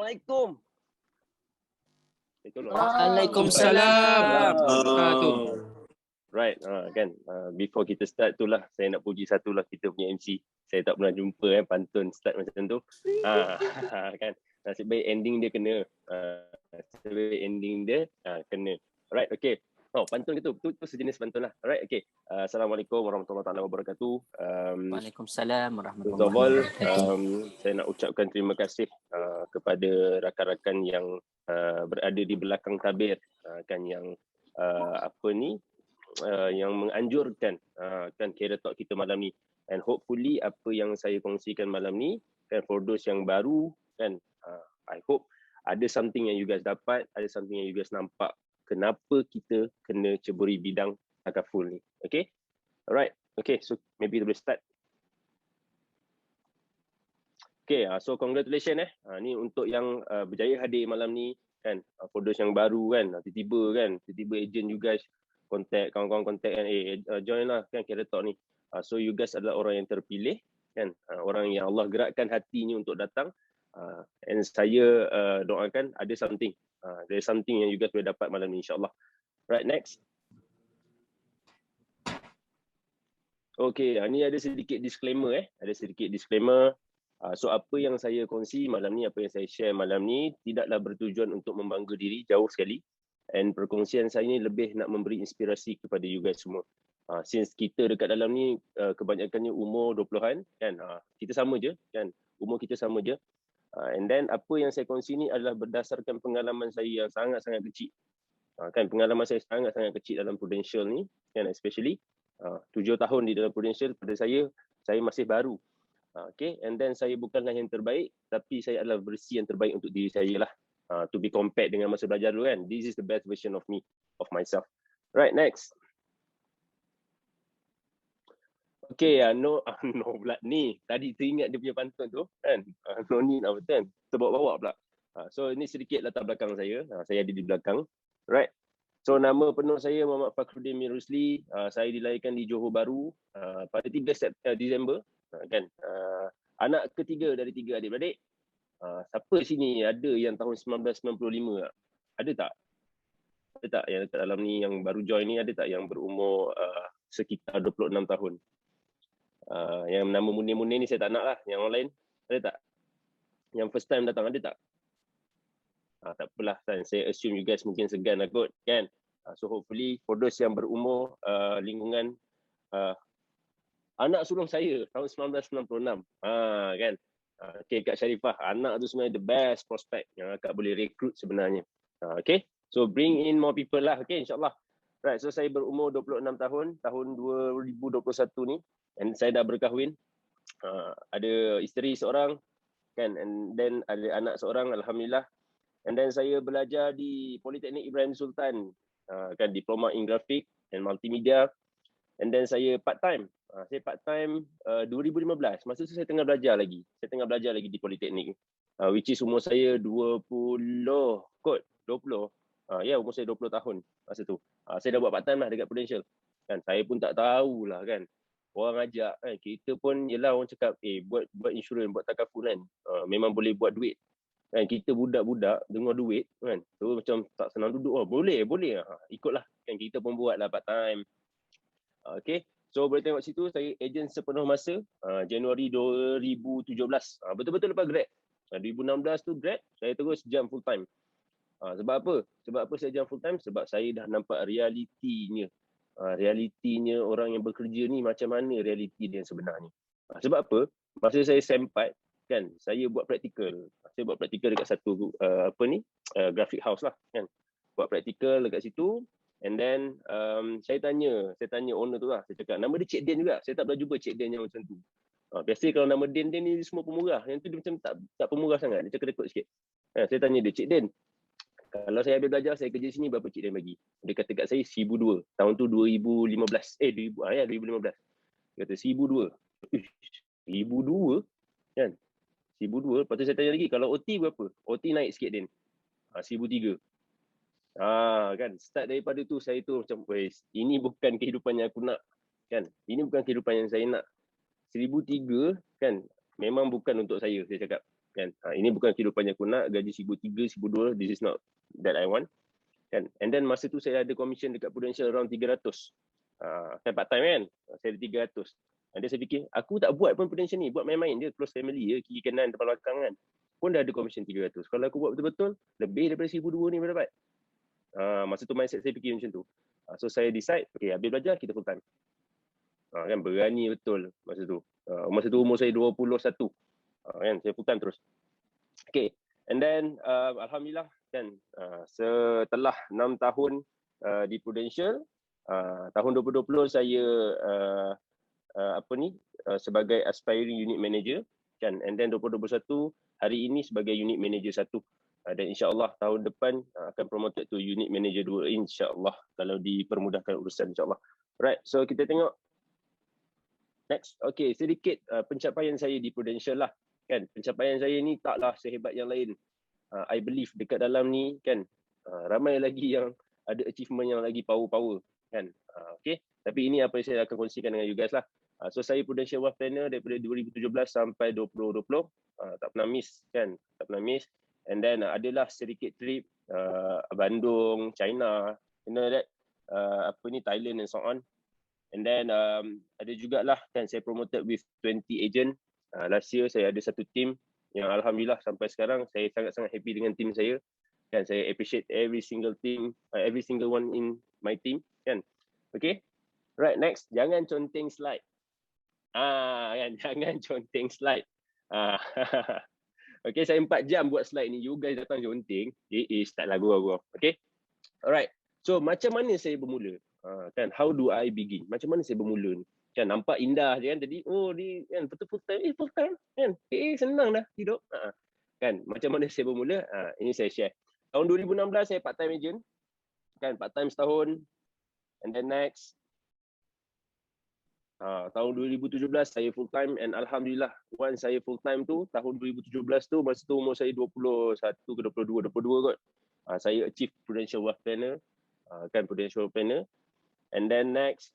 Assalamualaikum. Waalaikumsalam warahmatullahi. Right, kan. Before kita start tu lah, saya nak puji satu lah kita punya MC. Saya tak pernah jumpa pantun start macam tu. Kan. Nasib baik ending dia kena. Nasib baik ending dia kena. Alright, okay. Pantun itu sejenis pantun lah. Alright, okay. Assalamualaikum warahmatullahi wabarakatuh. Waalaikumsalam warahmatullahi First of all, wabarakatuh. saya nak ucapkan terima kasih kepada rakan-rakan yang berada di belakang tabir, kan, yang yang menganjurkan kan Career Talk kita malam ni. And hopefully apa yang saya kongsikan malam ni, kan, for those yang baru, kan, I hope ada something yang you guys dapat, ada something yang you guys nampak kenapa kita kena ceburi bidang takaful ni. Okay? Alright. Okay, so maybe kita boleh start. Okay, so congratulations ni untuk yang berjaya hadir malam ni, kan. For those yang baru, kan, tiba-tiba agent you guys contact, kawan-kawan contact, kan, join lah, kan, Career Talk ni. So you guys adalah orang yang terpilih, kan, orang yang Allah gerakkan hatinya untuk datang, and saya doakan ada something, there's something yang you guys boleh dapat malam ni, insyaAllah. Right, next. Okay, ni ada sedikit disclaimer ada sedikit disclaimer. So apa yang saya kongsi malam ni, apa yang saya share malam ni tidaklah bertujuan untuk membangga diri, jauh sekali. And perkongsian saya ni lebih nak memberi inspirasi kepada you guys semua. Since kita dekat dalam ni kebanyakannya umur 20-an, kan, kita sama je, kan, umur kita sama je. And then apa yang saya kongsi ni adalah berdasarkan pengalaman saya yang sangat-sangat kecil. Kan, pengalaman saya sangat-sangat kecil dalam Prudential ni, kan, especially 7 tahun di dalam Prudential, pada saya masih baru. Okay, and then saya bukanlah yang terbaik, tapi saya adalah versi yang terbaik untuk diri saya lah. To be compared dengan masa belajar dulu, kan. This is the best version of me, of myself. Right, next. Okay, no pula ni. Tadi teringat dia punya pantun tu, kan. No need apa kan. Terbawa-bawa pula. So ini sedikit latar belakang saya. Saya ada di belakang. Right. So nama penuh saya Muhammad Fakhruddin Mir Rusli. Saya dilahirkan di Johor Bahru pada 3 Disember. Kan. Anak ketiga dari 3 adik-beradik. Siapa sini ada yang tahun 1995 tak? Ada tak? Ada tak yang dekat dalam ni yang baru join ni, ada tak yang berumur sekitar 26 tahun? Yang nama Munir-Munir ni saya tak nak lah. Yang orang lain, ada tak? Yang first time datang, ada tak? Tak apalah, kan. Saya assume you guys mungkin segan lah kot, kan? So hopefully for those yang berumur lingkungan anak sulung saya tahun 1996, kan? Okay, Kak Sharifah, anak tu sebenarnya the best prospect yang Kak boleh rekrut sebenarnya. Okay, so bring in more people lah, okay, insyaAllah. Right, so saya berumur 26 tahun, tahun 2021 ni, and saya dah berkahwin. Ada isteri seorang, kan, and then ada anak seorang, Alhamdulillah. And then saya belajar di Politeknik Ibrahim Sultan, kan, diploma in graphic and multimedia. And then saya part time. Saya part time 2015. Masa tu saya tengah belajar lagi. Saya tengah belajar lagi di Politeknik. Which is umur saya 20 kot. 20. Ya, umur saya 20 tahun masa tu. Saya dah buat part time lah dekat Prudential. Kan, saya pun tak tahulah, kan. Orang ajak, kan. Kita pun, yelah, orang cakap, buat insurans, buat takaful, kan. Memang boleh buat duit. Kan, kita budak-budak dengar duit, kan. So macam tak senang duduk. Boleh. Ikutlah. Kan, kita pun buat lah part time. Okay. So boleh tengok situ, saya ejen sepenuh masa Januari 2017. Betul-betul lepas grad. 2016 tu grad, saya terus jam full time. Sebab apa? Sebab apa saya jam full time? Sebab saya dah nampak realitinya. Realitinya orang yang bekerja ni macam mana realiti dia sebenarnya. Sebab apa? Masa saya sempat, kan, saya buat praktikal. Saya buat praktikal dekat satu graphic house lah, kan. Buat praktikal dekat situ. And then saya tanya owner tu lah. Saya cakap, nama dia Cik Den juga. Saya tak pernah jumpa Cik Den yang macam tu. Biasa kalau nama Den ni semua pemurah. Yang tu dia macam tak pemurah sangat. Dia cakap dekut sikit. Saya tanya dia, Cik Den, kalau saya habis belajar, saya kerja sini, berapa Cik Den bagi? Dia kata kat saya 1,200. Tahun tu 2015. 2015. Dia kata 1,200. 1,200? Kan? 1,200. Lepas tu saya tanya lagi, kalau OT berapa? OT naik sikit Den. 1,300. Kan, start daripada tu saya tu macam, ini bukan kehidupan yang aku nak, kan. Ini bukan kehidupan yang saya nak. 1,300, kan, memang bukan untuk saya cakap. kan. Ini bukan kehidupan yang aku nak, gaji 1,300, 1,200, this is not that I want, kan. And then masa tu saya ada commission dekat Prudential around 300. Kan part time kan, saya ada 300. Dan saya fikir, aku tak buat pun Prudential ni, buat main-main je, close family je, kiri kanan, depan belakang kan. Pun dah ada commission 300. Kalau aku buat betul-betul, lebih daripada 1,200 ni dapat. Masa tu mindset saya fikir macam tu. So saya decide, okay, habis belajar, kita full time. Kan berani betul masa tu. Masa tu umur saya 21. Kan, saya full time terus. Okay, and then alhamdulillah kan, setelah 6 tahun di Prudential, tahun 2020 saya sebagai aspiring unit manager kan, and then 2021 hari ini sebagai unit manager 1, dan insya-Allah tahun depan akan promoted to unit manager 2 insya-Allah kalau dipermudahkan urusan insya-Allah. Right, so kita tengok next. Okay, sedikit pencapaian saya di Prudential lah kan. Pencapaian saya ni taklah sehebat yang lain. I believe dekat dalam ni kan, ramai lagi yang ada achievement yang lagi power kan. Okay, tapi ini apa yang saya akan kongsikan dengan you guys lah. So saya Prudential Wealth Planner daripada 2017 sampai 2020, tak pernah miss kan, tak pernah miss. And then adalah sedikit trip Bandung, China, you know that, Thailand and so on. And then ada jugalah kan, saya promoted with 20 agent. Last year saya ada satu team yang alhamdulillah sampai sekarang saya sangat-sangat happy dengan team saya. Kan, saya appreciate every single team, every single one in my team kan. Okay, right, next, jangan conteng slide. Kan, jangan conteng slide. Okay, saya 4 jam buat slide ni, you guys datang conteng, start lagu aku. Okay, alright. So macam mana saya bermula? Kan, how do I begin? Macam mana saya bermula ni? Kan nampak indah je kan tadi. Oh, ni kan betul full time. Full time kan. Senang dah hidup. Kan macam mana saya bermula? Ini saya share. Tahun 2016 saya part time agent. Kan part time setahun. And then next tahun 2017 saya full time, and alhamdulillah once saya full time tu tahun 2017 tu, masa tu umur saya 21 ke 22 kot. Saya achieve Prudential Wealth Planner. Kan Prudential Wealth Planner. And then next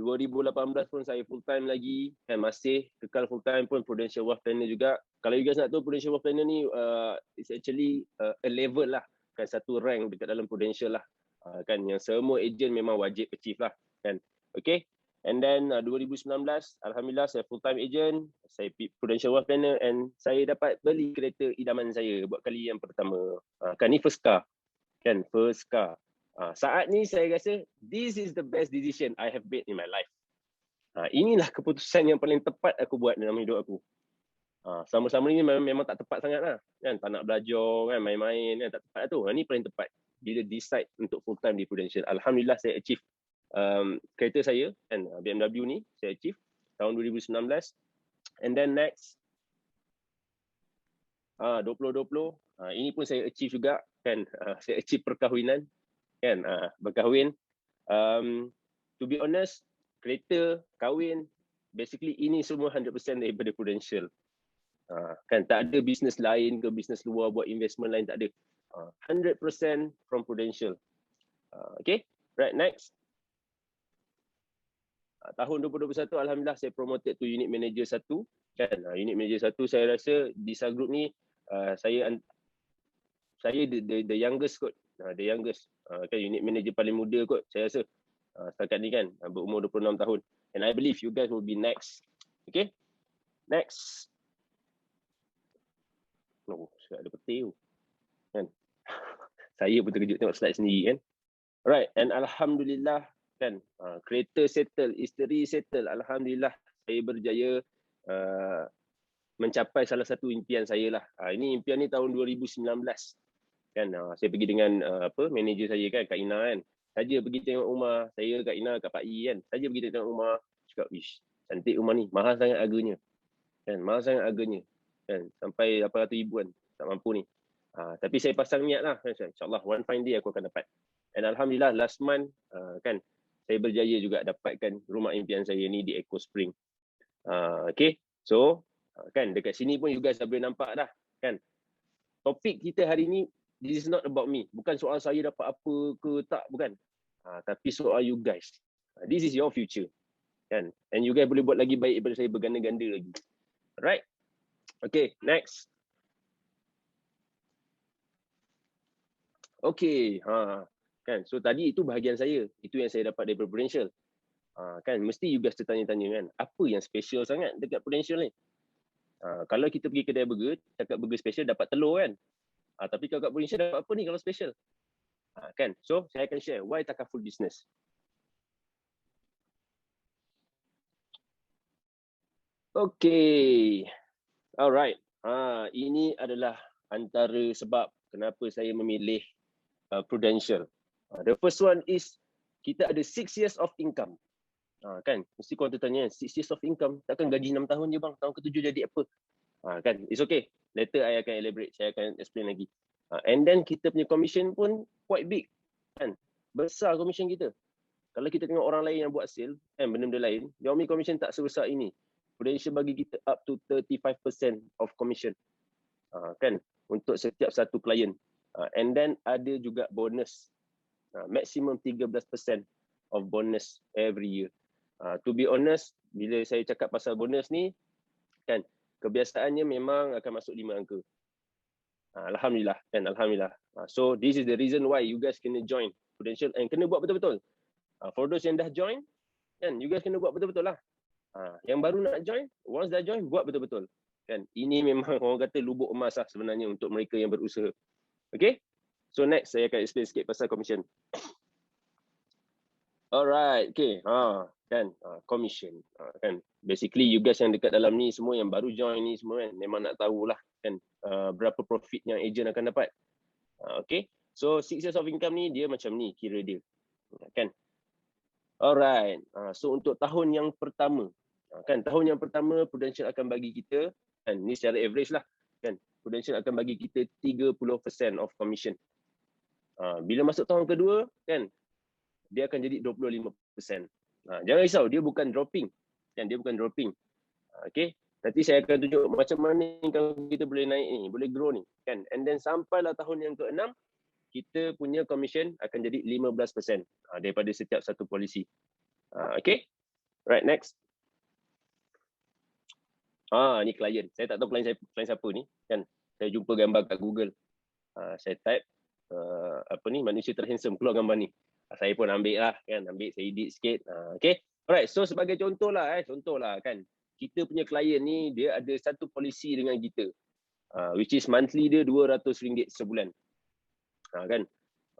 2018 pun saya full time lagi, kan masih kekal full time pun Prudential Wealth Planner juga. Kalau you guys nak tahu, Prudential Wealth Planner ni it's actually a level lah, kan satu rank dekat dalam Prudential lah, kan yang semua agent memang wajib achieve lah kan. Okay, and then 2019 alhamdulillah saya full time agent, saya Prudential Wealth Planner, and saya dapat beli kereta idaman saya buat kali yang pertama. Kan ni first car, kan first car. Saat ni saya rasa this is the best decision I have made in my life. Inilah keputusan yang paling tepat aku buat dalam hidup aku. Sama-sama ni memang tak tepat sangat lah kan, tak nak belajar kan, main-main kan, tak tepat tu. Ini paling tepat bila decide untuk full time di Prudential. Alhamdulillah saya achieve kereta saya kan, BMW ni saya achieve tahun 2019. And then next 2020 ini pun saya achieve juga kan. Saya achieve perkahwinan kan, berkahwin. To be honest, kereta, kahwin, basically ini semua 100% daripada Prudential. Kan tak ada bisnes lain ke bisnes luar buat investment lain, tak ada. 100% from Prudential. Okay, right, next. Tahun 2021 alhamdulillah saya promoted to unit manager 1 kan. Unit manager 1 saya rasa di Sal Group ni saya the youngest kot. The youngest kan, unit manager paling muda kot saya rasa setakat ni kan, berumur 26 tahun. And I believe you guys will be next. Okay, next. Ada peti tu kan. Saya pun terkejut tengok slide sendiri kan. Alright, and alhamdulillah kan, kereta settle, isteri settle, alhamdulillah saya berjaya mencapai salah satu impian saya lah. Ini impian ni tahun 2019 kan. Saya pergi dengan manager saya kan, Kak Ina kan. Saja pergi tengok rumah saya, Kak Ina, Kak Pak I kan. Saja pergi tengok rumah, cakap, "Ish, cantik rumah ni, mahal sangat harganya." Kan, mahal sangat harganya. Kan, sampai 800,000 kan, tak mampu ni. Tapi saya pasang niat lah, insyaAllah one fine day aku akan dapat. And alhamdulillah last month kan, saya berjaya juga dapatkan rumah impian saya ni di Eco Spring. Okay, so kan dekat sini pun you guys dah boleh nampak dah kan. Topik kita hari ni, this is not about me. Bukan soal saya dapat apa ke tak, bukan. Tapi soal you guys. This is your future. Kan? And you guys boleh buat lagi baik daripada saya berganda-ganda lagi. Alright? Okay, next. Okay, kan. So tadi itu bahagian saya. Itu yang saya dapat dari Prudential. Kan mesti you guys tertanya-tanya kan, apa yang special sangat dekat Prudential ni? Kalau kita pergi kedai burger, cakap burger special dapat telur kan. Tapi kalau kat Prudential dapat apa ni kalau special? Kan. So saya akan share why Takaful business. Okay. Alright. Ini adalah antara sebab kenapa saya memilih Prudential. The first one is kita ada 6 years of income. Kan, mesti korang tertanya 6 years of income, takkan gaji 6 tahun je bang, tahun ke-7 jadi apa? Kan, it's okay. Later I akan elaborate, saya akan explain lagi. And then kita punya commission pun quite big. Kan, besar commission kita. Kalau kita tengok orang lain yang buat sale, benda-benda lain, dia punya commission tak sebesar ini. Prudential bagi kita up to 35% of commission. Kan, untuk setiap satu klien. And then ada juga bonus. Maximum 13% of bonus every year. To be honest, bila saya cakap pasal bonus ni, kan, kebiasaannya memang akan masuk 5 angka. Alhamdulillah, kan, Alhamdulillah. So this is the reason why you guys kena join Prudential and kena buat betul-betul. For those yang dah join, kan, you guys kena buat betul-betul lah. Yang baru nak join, once dah join, buat betul-betul. Kan, ini memang orang kata lubuk emas lah sebenarnya untuk mereka yang berusaha. Okay? So next, saya akan explain sikit pasal commission. Alright, okay. Kan, commission. Kan, basically you guys yang dekat dalam ni semua yang baru join ni semua kan, memang nak tahulah kan berapa profit yang agent akan dapat. Okay, so 6 years of income ni dia macam ni kira dia. Kan. Alright, so untuk tahun yang pertama, kan tahun yang pertama Prudential akan bagi kita, kan ni secara average lah, kan Prudential akan bagi kita 30% of commission. Bila masuk tahun kedua, kan dia akan jadi 25%. Jangan risau, dia bukan dropping. Kan, dia bukan dropping. Okay, nanti saya akan tunjuk macam mana kalau kita boleh naik ni, boleh grow ni. Kan, and then sampailah tahun yang ke-6, kita punya commission akan jadi 15% daripada setiap satu polisi. Okay, right, next. Ni klien. Saya tak tahu klien siapa ni. Kan, saya jumpa gambar kat Google. Saya type manusia terhandsome, keluar gambar ni. Saya pun ambil lah, kan, saya edit sikit. Okay, alright, so sebagai contoh lah kan, kita punya klien ni dia ada satu polisi dengan kita, which is monthly dia RM200 sebulan. Kan,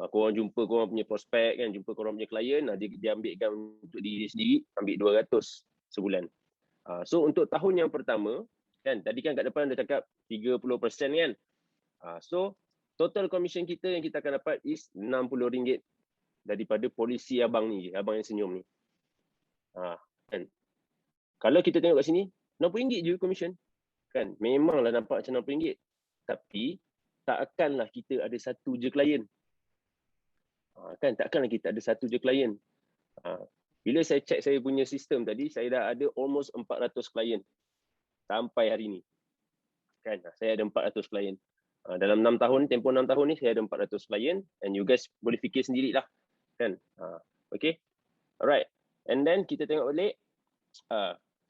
korang jumpa korang punya prospek, kan, jumpa korang punya klien, dia ambilkan untuk diri sendiri, ambil 200 sebulan. So untuk tahun yang pertama, kan, tadi kan kat depan dia cakap 30% kan. So total commission kita yang kita akan dapat is RM60 daripada polisi abang ni, abang yang senyum ni. Kan. Kalau kita tengok kat sini, RM60 je commission. Kan, memanglah nampak macam RM60. Tapi takkanlah kita ada satu je klien. Kan, takkanlah kita ada satu je klien. Bila saya check saya punya sistem tadi, saya dah ada almost 400 klien sampai hari ni. Kan, saya ada 400 klien. Dalam 6 tahun, tempoh 6 tahun ni saya ada 400 klien, and you guys boleh fikir sendirilah. Kan, okay, alright. And then kita tengok balik,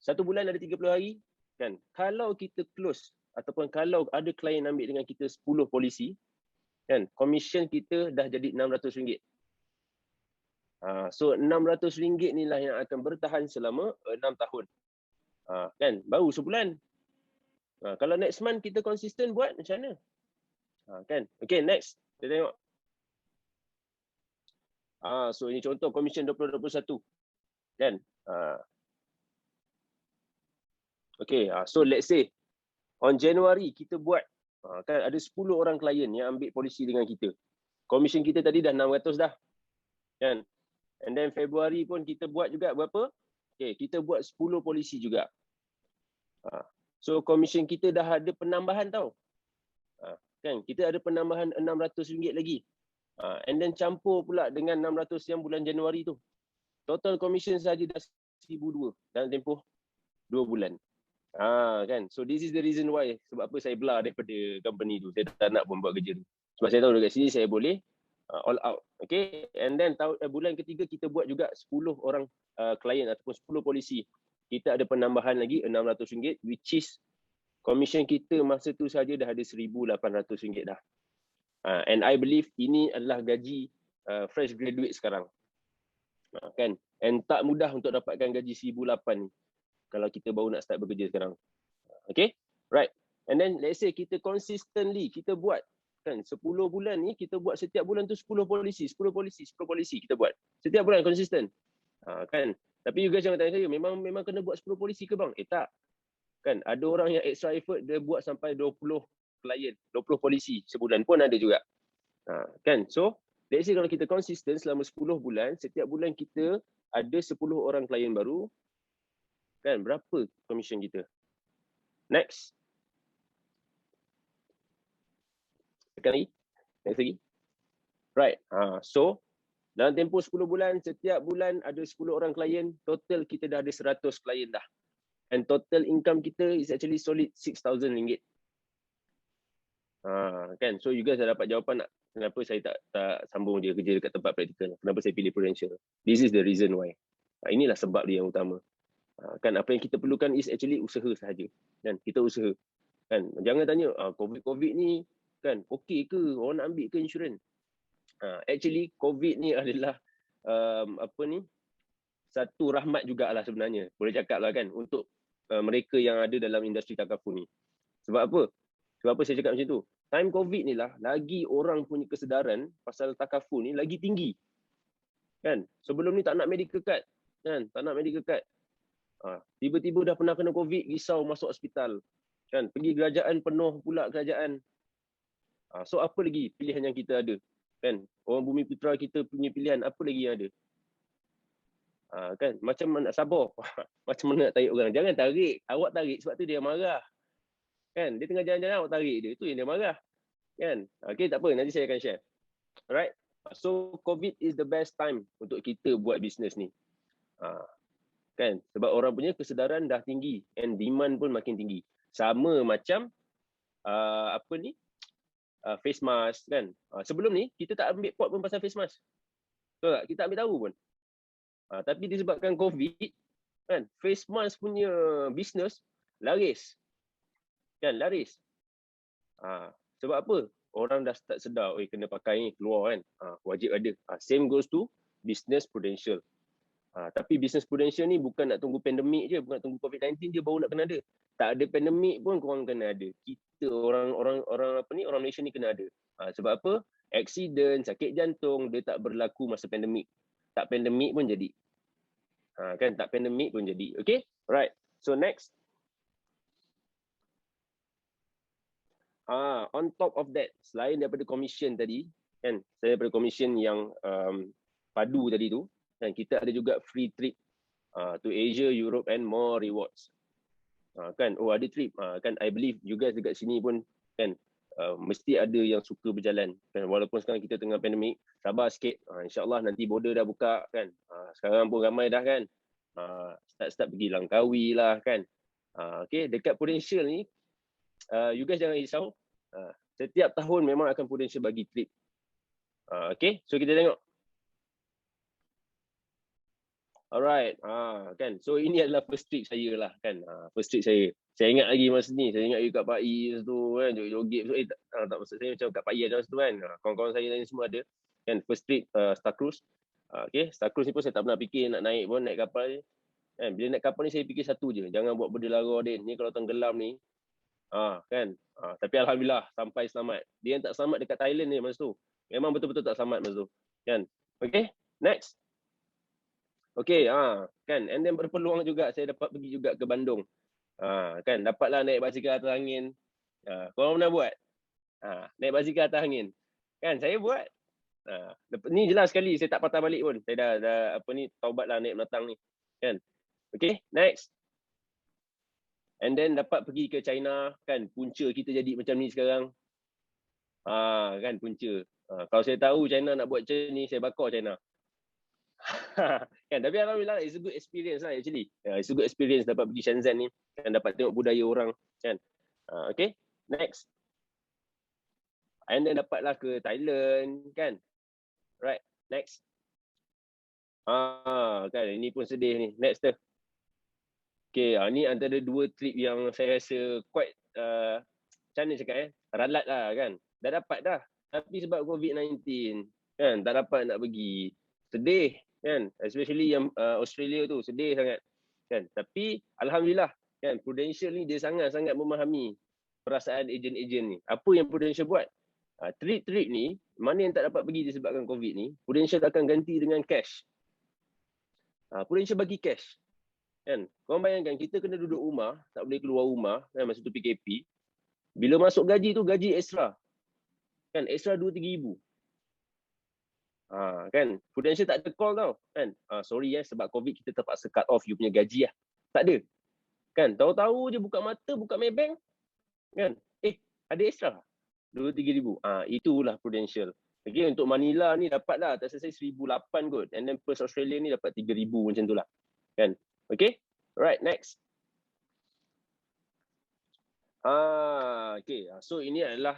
satu bulan ada 30 hari, kan. Kalau kita close ataupun kalau ada klien ambil dengan kita 10 polisi, kan, commission kita dah jadi RM600. So RM600 ni lah yang akan bertahan selama 6 tahun. Kan, baru sebulan. Kalau next month kita konsisten buat macam mana? Kan, okay, next kita tengok. So ini contoh commission 2021. Kan? Okay, so let's say on January kita buat, kan ada 10 orang klien yang ambil polisi dengan kita. Commission kita tadi dah 600 dah. Kan? And then February pun kita buat juga berapa? Okay, kita buat 10 polisi juga. So commission kita dah ada penambahan tau. Kan, kita ada penambahan RM600 lagi. And then campur pula dengan 600 yang bulan Januari tu. Total commission saja dah 1,200 dalam tempoh 2 bulan. Kan. So this is the reason why, sebab apa saya belah daripada company tu. Saya tak nak pun buat kerja tu. Sebab saya tahu dekat sini saya boleh all out. Okay. And then bulan ketiga kita buat juga 10 orang klien ataupun 10 polisi. Kita ada penambahan lagi RM600, which is Commission kita masa tu saja dah ada RM1,800 dah. And I believe ini adalah gaji fresh graduate sekarang. Kan? And tak mudah untuk dapatkan gaji RM1,800 ni kalau kita baru nak start bekerja sekarang. Okay? Right. And then let's say kita consistently kita buat kan 10 bulan ni kita buat setiap bulan tu 10 polisi kita buat. Setiap bulan konsisten. Kan? Tapi you guys jangan tanya saya memang kena buat 10 polisi ke bang? Tak. Kan ada orang yang extra effort dia buat sampai 20 klien, 20 polisi sebulan pun ada juga. Kan? So, let's say kalau kita konsisten selama 10 bulan, setiap bulan kita ada 10 orang klien baru, kan? Berapa commission kita? Next. Tekan lagi. Next lagi. Right. So, dalam tempoh 10 bulan, setiap bulan ada 10 orang klien, total kita dah ada 100 klien dah. And total income kita is actually solid RM6,000. Kan? So you guys dah dapat jawapan tak? Kenapa saya tak sambung dia kerja dekat tempat praktikal? Kenapa saya pilih Prudential? This is the reason why. Inilah sebab dia yang utama. Kan apa yang kita perlukan is actually usaha sahaja. Kan? Kita usaha. Kan? Jangan tanya, COVID ni kan okey ke? Orang nak ambil ke insurans? Actually COVID ni adalah satu rahmat jugalah sebenarnya. Boleh cakap lah kan untuk mereka yang ada dalam industri takaful ni. Sebab apa? Sebab apa saya cakap macam tu? Time COVID ni lah, lagi orang punya kesedaran pasal takaful ni lagi tinggi. Kan? Sebelum ni tak nak medical card. Kan? Tak nak medical card. Tiba-tiba dah pernah kena COVID, risau masuk hospital. Kan? Pergi kerajaan, penuh pula kerajaan. So apa lagi pilihan yang kita ada? Kan? Orang Bumi Putra kita punya pilihan, apa lagi yang ada? Kan? Macam mana nak sabar? Macam mana nak tarik orang? Jangan tarik. Awak tarik sebab tu dia marah. Kan? Dia tengah jalan-jalan, awak tarik dia. Itu yang dia marah. Kan? Okay, tak apa. Nanti saya akan share. Alright? So, COVID is the best time untuk kita buat bisnes ni. Kan? Sebab orang punya kesedaran dah tinggi. And demand pun makin tinggi. Sama macam face mask kan. Sebelum ni, kita tak ambil pot pun pasal face mask. Betul tak? Kita tak ambil tahu pun. Tapi disebabkan COVID, kan, face mask punya bisnes laris. Kan, laris. Sebab apa? Orang dah start sedar, kena pakai ni, keluar kan. Wajib ada. Same goes to business Prudential. Tapi business Prudential ni bukan nak tunggu pandemik je, bukan nak tunggu COVID-19 je baru nak kena ada. Tak ada pandemik pun korang kena ada. Kita orang Malaysia ni kena ada. Sebab apa? Aksiden, sakit jantung, dia tak berlaku masa pandemik. Tak pandemik pun jadi. Kan tak pandemik pun jadi. Okay? Right. So next. On top of that, selain daripada commission tadi, kan, saya daripada commission yang padu tadi tu, kan, kita ada juga free trip to Asia, Europe and more rewards. Kan, ada trip. Kan, I believe you guys dekat sini pun kan mesti ada yang suka berjalan. Kan, walaupun sekarang kita tengah pandemik, sabar sikit. InsyaAllah nanti border dah buka kan. Sekarang pun ramai dah kan. Start pergi Langkawi lah kan. Okay, dekat Prudential ni, you guys jangan risau. Setiap tahun memang akan Prudential bagi trip. Okay, so kita tengok. Alright, kan. So ini adalah first trip saya lah kan. First trip saya. Saya ingat lagi masa ni. Saya ingat you kat Pais tu kan. Joget. Tak maksud saya macam kat Pais macam tu kan. Kawan-kawan saya lain semua ada. Kan, first trip Star Cruise. Okay, Star Cruise ni pun saya tak pernah fikir nak naik pun, naik kapal je. Kan, bila naik kapal ni saya fikir satu je. Jangan buat benda lara Din. Ni kalau tenggelam ni. Kan. Tapi Alhamdulillah sampai selamat. Dia yang tak selamat dekat Thailand ni masa tu. Memang betul-betul tak selamat masa tu. Kan. Okay, next. Okay, kan. And then berpeluang juga saya dapat pergi juga ke Bandung. Kan, dapatlah naik basikal atas angin. Korang pernah buat? Naik basikal atas angin. Kan, saya buat. Ni jelas sekali saya tak patah balik pun. Saya dah taubatlah naik menatang ni. Kan. Okay, next. And then dapat pergi ke China. Kan, punca kita jadi macam ni sekarang. Kan, punca. Kalau saya tahu China nak buat macam ni, saya bakar China. Kan, tapi alhamdulillah it's a good experience lah actually. It's a good experience dapat pergi Shenzhen ni, kan, dapat tengok budaya orang kan. Okay, next. And then dapatlah ke Thailand kan. Right, next. Kan, ini pun sedih ni. Next tu. Okay, ni antara dua trip yang saya rasa quite macam mana cakap ralat lah kan. Dah dapat dah. Tapi sebab COVID-19 kan tak dapat nak pergi. Sedih kan. Especially yang Australia tu sedih sangat kan. Tapi alhamdulillah kan Prudential ni dia sangat-sangat memahami perasaan ejen-ejen ni. Apa yang Prudential buat? Trip-trip ni mana yang tak dapat pergi disebabkan COVID ni, Prudential akan ganti dengan cash. Prudential bagi cash. Kan? Korang bayangkan kita kena duduk rumah, tak boleh keluar rumah kan masa tu PKP. Bila masuk gaji tu gaji ekstra. Kan ekstra 2-3 ribu. Kan Prudential tak ada call tau kan. Sorry sebab COVID kita terpaksa cut off you punya gaji lah. Tak ada. Kan tahu-tahu je buka mata, buka Maybank kan. Ada ekstra 2-3 ribu. Itulah Prudential. Okay, untuk Manila ni dapat lah tak selesai 1,008 kot. And then Perth Australia ni dapat 3,000 macam tu lah. Kan? Okay. Alright, next. Okay. So ini adalah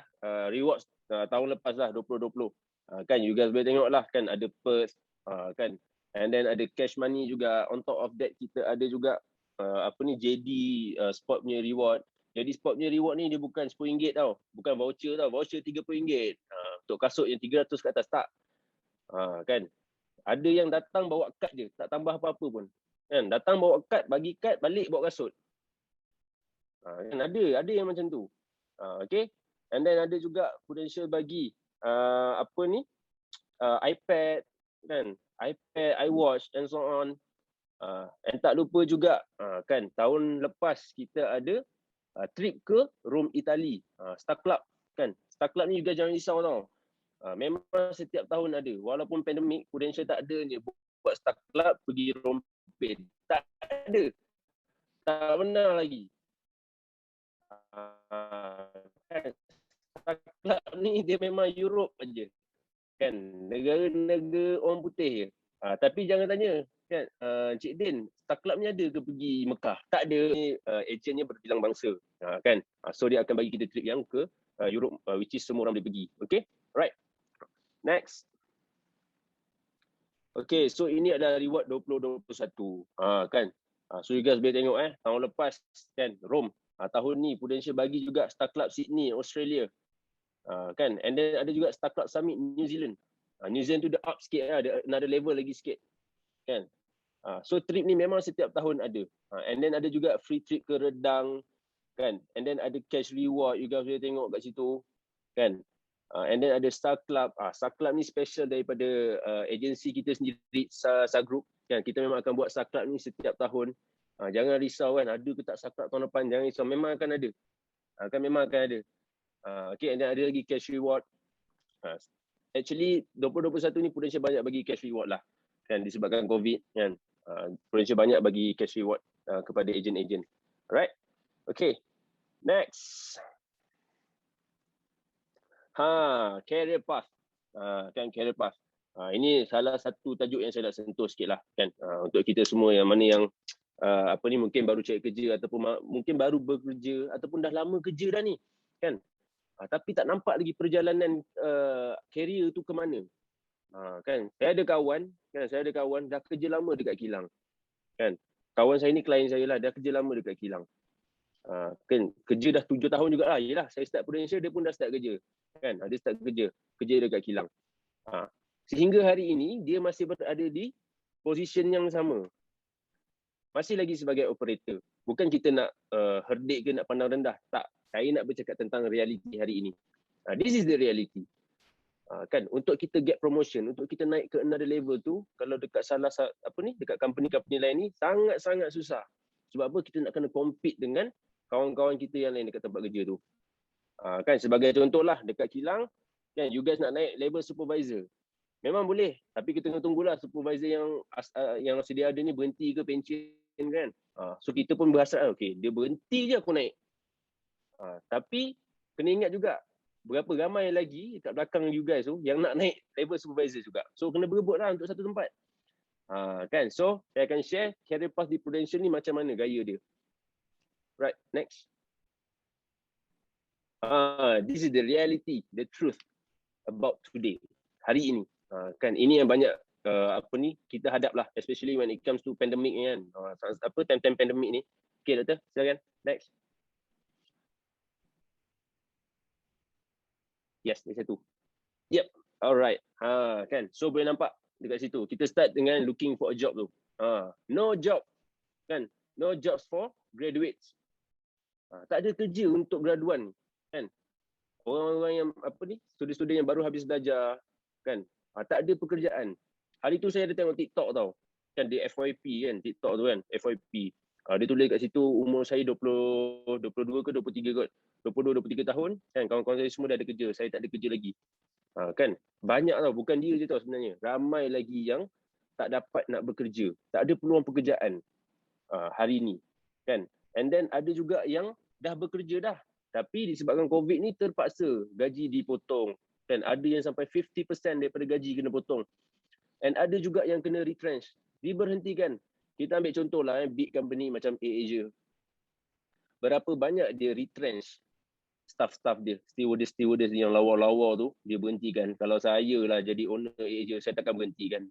rewards tahun lepas lah 2020. Kan you guys boleh tengok lah kan ada Perth kan. And then ada cash money juga. On top of that kita ada juga JD sport punya reward. Jadi sport punya reward ni dia bukan RM10 tau. Bukan voucher tau. Voucher RM30. Untuk kasut yang 300 ke atas tak. Kan. Ada yang datang bawa kad je. Tak tambah apa-apa pun. Kan. Datang bawa kad, bagi kad, balik bawa kasut. Kan ada yang macam tu. Okay. And then ada juga Prudential bagi iPad kan. iPad, iWatch and so on. And tak lupa juga kan tahun lepas kita ada trip ke Rome, Itali. Star Club kan. Star Club ni juga jangan risau tau. Memang setiap tahun ada. Walaupun pandemik, Prudential tak ada je buat Star Club pergi Rome. Tak ada. Tak pernah lagi. Star Club ni dia memang Europe aja. Kan. Negara-negara orang putih je. Tapi jangan tanya. Kan, Cik Din, Star Club ni ada ke pergi Mekah? Tak ada. Agentnya berbilang bangsa. Kan? So dia akan bagi kita trip yang ke Europe, which is semua orang boleh pergi. Okay? Right. Next. Okay, so ini adalah reward 2021. Kan? So you guys boleh tengok tahun lepas kan Rome. Tahun ni Prudential bagi juga Star Club Sydney, Australia. Kan? And then ada juga Star Club Summit New Zealand. New Zealand tu dia up sikit lah, ada another level lagi sikit. Kan? So trip ni memang setiap tahun ada. And then ada juga free trip ke Redang kan. And then ada cash reward, you guys boleh tengok kat situ kan. And then ada Star Club. Star Club ni special daripada agensi kita sendiri, Star Group kan. Kita memang akan buat Star Club ni setiap tahun. Jangan risau kan ada ke tak Star Club tahun depan, jangan risau, memang akan ada. Memang akan ada. Okay, and then ada lagi cash reward. Actually 2021 ni Prudential banyak bagi cash reward lah kan disebabkan COVID kan. Prudential banyak bagi cash reward kepada ejen-ejen. Alright. Okay. Next. Career path. Kan career path. Ini salah satu tajuk yang saya nak sentuh sikit lah kan. Untuk kita semua yang mana yang mungkin baru cari kerja ataupun mungkin baru bekerja ataupun dah lama kerja dah ni kan. Tapi tak nampak lagi perjalanan career tu ke mana. Kan saya ada kawan dah kerja lama dekat kilang kan. Kawan saya ni klien saya lah, dah kerja lama dekat kilang. Kan kerja dah 7 tahun jugalah. Yalah, saya start Prudential, dia pun dah start kerja kan. Dia start kerja dekat kilang. Sehingga hari ini dia masih berada di position yang sama, masih lagi sebagai operator. Bukan kita nak herdik ke nak pandang rendah, tak. Saya nak bercakap tentang realiti hari ini. This is the reality. Kan untuk kita get promotion, untuk kita naik ke another level tu, kalau dekat dekat company-company lain ni sangat-sangat susah. Sebab apa? Kita nak kena compete dengan kawan-kawan kita yang lain dekat tempat kerja tu. Kan sebagai contohlah dekat kilang kan, you guys nak naik level supervisor. Memang boleh, tapi kita kena tunggulah supervisor yang sedia ada ni berhenti ke pension kan. So kita pun berhasrat, okey, dia berhenti je aku naik. Tapi kena ingat juga berapa ramai lagi kat belakang you guys tu yang nak naik level supervisor juga. So kena berebut lah untuk satu tempat. Kan? So saya akan share career path di Prudential ni macam mana gaya dia. Right, next. This is the reality, the truth about today. Hari ini. Kan ini yang banyak kita hadap lah, especially when it comes to pandemic ni kan. Time-time pandemic ni. Okay doktor, silakan. Next. Yes, di situ. Yep. Alright. Kan. So boleh nampak dekat situ. Kita start dengan looking for a job tu. No job. Kan. No jobs for graduates. Tak ada kerja untuk graduan kan. Orang-orang yang student-student yang baru habis belajar kan. Tak ada pekerjaan. Hari tu saya ada tengok TikTok tau. Kan di FYP kan, TikTok tu kan, FYP. Dia tulis kat situ umur saya 22 ke 23 kot. 22 23 tahun kan, kawan-kawan saya semua dah ada kerja, saya tak ada kerja lagi. Kan banyak tau, bukan dia je tau sebenarnya. Ramai lagi yang tak dapat nak bekerja. Tak ada peluang pekerjaan hari ni kan. And then ada juga yang dah bekerja dah, tapi disebabkan COVID ni terpaksa gaji dipotong kan. Ada yang sampai 50% daripada gaji kena potong. And ada juga yang kena retrench, diberhentikan. Kita ambil contohlah big company macam AirAsia. Berapa banyak dia retrench staff-staff dia, stewardess yang lawa-lawa tu, dia berhentikan. Kalau saya lah jadi owner AirAsia, saya takkan berhentikan.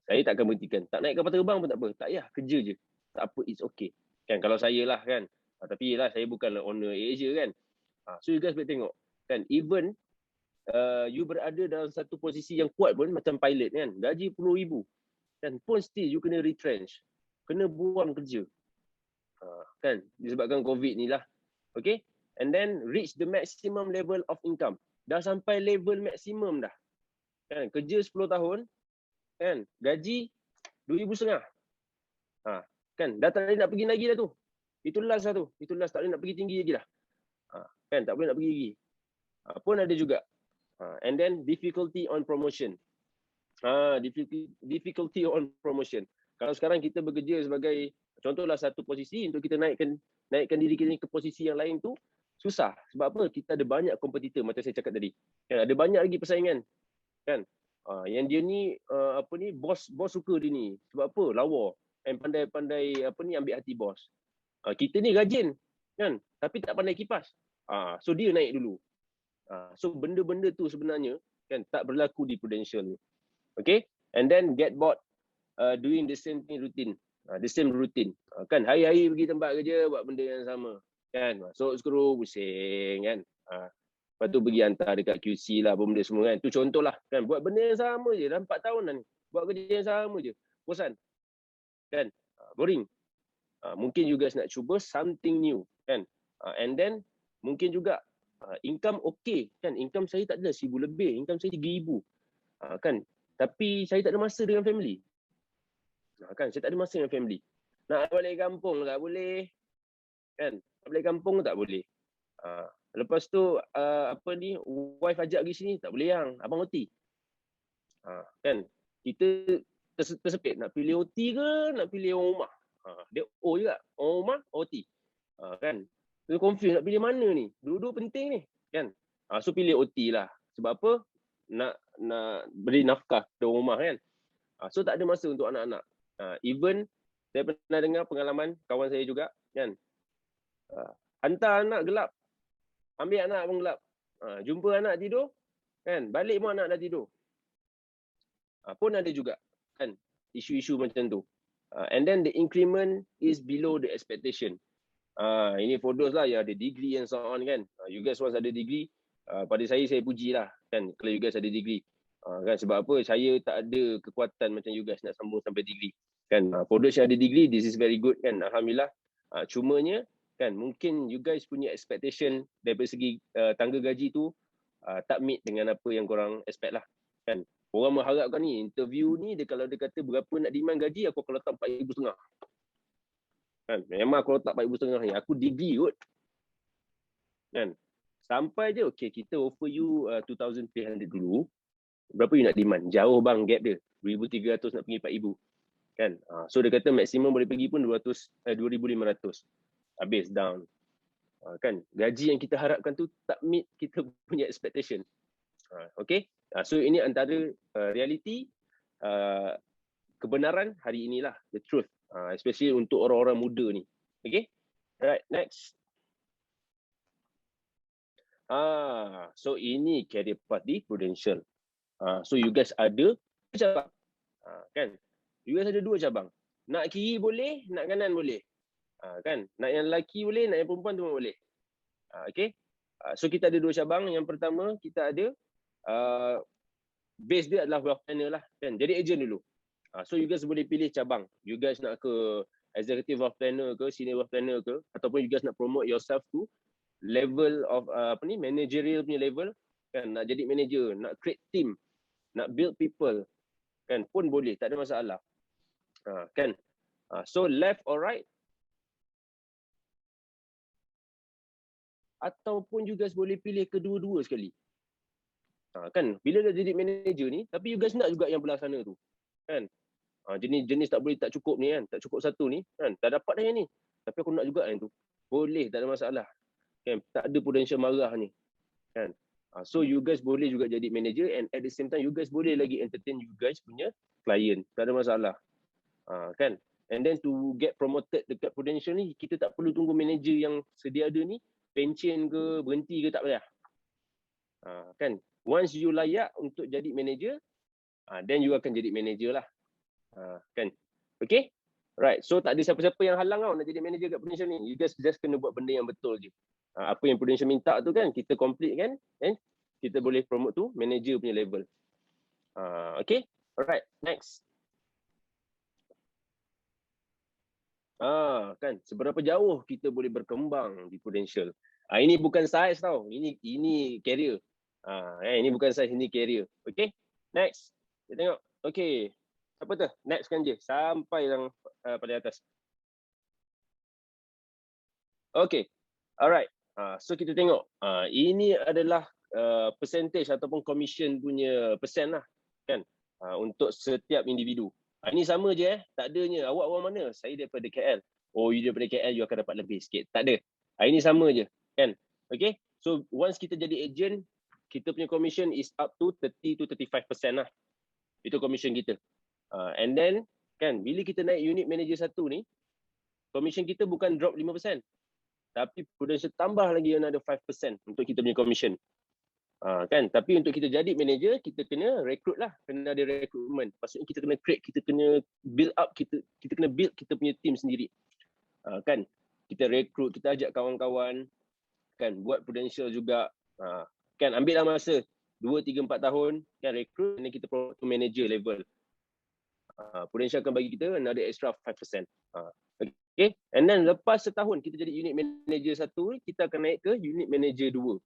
Saya takkan berhentikan. Tak naik kapal terbang pun tak apa. Tak payah, kerja je. Tak apa, it's okay. Kan kalau saya lah kan. Tapi lah saya bukanlah owner AirAsia kan. So you guys boleh tengok kan, even you berada dalam satu posisi yang kuat pun macam pilot kan, gaji puluh ribu kan, pun still you kena retrench, kena buang kerja kan, disebabkan COVID ni lah. Okay, and then reach the maximum level of income. Dah sampai level maksimum dah kan, kerja 10 tahun kan, gaji 2,500 kan, dah tak boleh nak pergi lagi dah tu. Itu last lah tu, itu last, tak boleh nak pergi tinggi lagi dah kan, tak boleh nak pergi lagi. Pun ada juga. And then difficulty on promotion. Difficulty on promotion. Kalau sekarang kita bekerja sebagai contohlah satu posisi, untuk kita naikkan diri kita ke posisi yang lain tu susah. Sebab apa? Kita ada banyak kompetitor macam saya cakap tadi. Kan, ada banyak lagi persaingan. Kan? Yang dia ni bos suka dia ni. Sebab apa? Lawa. And pandai ambil hati bos. Kita ni rajin kan, tapi tak pandai kipas. So dia naik dulu. So benda-benda tu sebenarnya kan tak berlaku di Prudential ni. Okay, and then get bored doing the same thing routine. The same routine. Kan hari-hari pergi tempat kerja buat benda yang sama. Kan masuk skru pusing kan. Lepas tu pergi hantar dekat QC lah benda semua kan. Tu contohlah kan, buat benda yang sama je dah 4 tahun dah ni. Buat kerja yang sama je. Bosan. Kan? Boring. Mungkin you guys nak cuba something new kan. And then mungkin juga income okey kan, income saya tak ada 1,000 lebih, income saya 3,000 kan, tapi saya tak ada masa dengan family kan, saya tak ada masa dengan family. Nak balik kampung tak boleh kan, nak balik kampung tak boleh. Lepas tu wife ajak pergi sini tak boleh, yang abang OT kan, kita tersepit nak pilih OT ke nak pilih orang rumah. Dia O juga, orang rumah OT kan. Dia confuse nak pilih mana ni. Dua-dua penting ni kan. So pilih OT lah. Sebab apa? Nak beri nafkah ke rumah kan. So tak ada masa untuk anak-anak. Even saya pernah dengar pengalaman kawan saya juga kan. Hantar anak gelap. Ambil anak pun gelap. Jumpa anak tidur kan. Balik pun anak dah tidur. Pun ada juga kan isu-isu macam tu. And then the increment is below the expectation. Ini for those lah yang ada degree and so on kan. You guys once ada degree, pada saya puji lah kan kalau you guys ada degree. Kan sebab apa? Saya tak ada kekuatan macam you guys nak sambung sampai degree. Kan for those yang ada degree, this is very good kan. Alhamdulillah. Cumanya kan mungkin you guys punya expectation daripada segi tangga gaji tu tak meet dengan apa yang korang expect lah kan. Orang mengharapkan ni interview ni dia kalau dia kata berapa nak demand gaji, aku akan letak 4,500 kan. Memang aku letak 4,500 ni, aku degree kot kan. Sampai je okay, kita offer you 2,300 dulu, berapa you nak demand. Jauh bang gap dia, 2,300 nak pergi 4,000 kan. So dia kata maksimum boleh pergi pun 2,500, habis down kan. Gaji yang kita harapkan tu tak meet kita punya expectation. Okay, so ini antara reality kebenaran hari inilah, the truth, especially untuk orang-orang muda ni. Okay, alright, next. So ini career path di Prudential. So you guys ada cabang kan, you guys ada 2 cabang. Nak kiri boleh, nak kanan boleh kan. Nak yang lelaki boleh, nak yang perempuan tu boleh. Okay, So kita ada 2 cabang. Yang pertama kita ada base dia adalah wealth planner lah kan. Jadi agent dulu. So you guys boleh pilih cabang. You guys nak ke executive wealth planner ke, senior wealth planner ke, ataupun you guys nak promote yourself to level of managerial punya level kan, nak jadi manager, nak create team, nak build people kan, pun boleh, tak ada masalah. Kan. So left or right, ataupun you guys boleh pilih kedua-dua sekali. Kan, bila dah jadi manager ni, tapi you guys nak juga yang belah sana tu. Kan. Jenis tak boleh, tak cukup ni kan, tak cukup satu ni kan, tak dapat dah yang ni, tapi aku nak juga yang tu, boleh, tak ada masalah kan, tak ada potential marah ni kan. So you guys boleh juga jadi manager, and at the same time you guys boleh lagi entertain you guys punya client, tak ada masalah kan. And then to get promoted dekat Prudential ni, kita tak perlu tunggu manager yang sedia ada ni pencen ke, berhenti ke, tak payah kan. Once you layak untuk jadi manager, then you akan jadi manager lah. Kan. Okay. Right. So tak ada siapa-siapa yang halang tau nak jadi manager kat Prudential ni. You guys just kena buat benda yang betul je. Apa yang Prudential minta tu kan, kita complete kan, and kita boleh promote tu manager punya level. Okay. Alright. Next. Kan, seberapa jauh kita boleh berkembang di Prudential. Ini bukan size tau. Ini career. Ini bukan size, ini career. Okay. Next. Kita tengok. Okay. Apa tu? Next kan je. Sampai yang pada atas. Okay. Alright. So kita tengok. Ini adalah percentage ataupun commission punya persen lah. Kan? Untuk setiap individu. Ini sama je Tak adanya. Awak orang mana? Saya daripada KL. Oh, you daripada KL, you akan dapat lebih sikit. Tak ada. Ini sama je. Kan? Okay. So once kita jadi agent, kita punya commission is up to 30 to 35% lah. Itu commission kita. And then kan, bila kita naik unit manager satu ni, commission kita bukan drop 5%, tapi Prudential tambah lagi another 5% untuk kita punya commission. Kan, tapi untuk kita jadi manager, kita kena recruit lah, kena ada recruitment. Maksudnya kita kena create, kita kena build up, kita kena build kita punya team sendiri. Kan, kita recruit, kita ajak kawan-kawan kan, buat Prudential juga. Kan, ambil lah masa 2, 3, 4 tahun kan, recruit, dan kita promote to manager level. Prudential akan bagi kita another extra 5%. Okay. And then lepas setahun kita jadi unit manager satu, kita akan naik ke unit manager 2.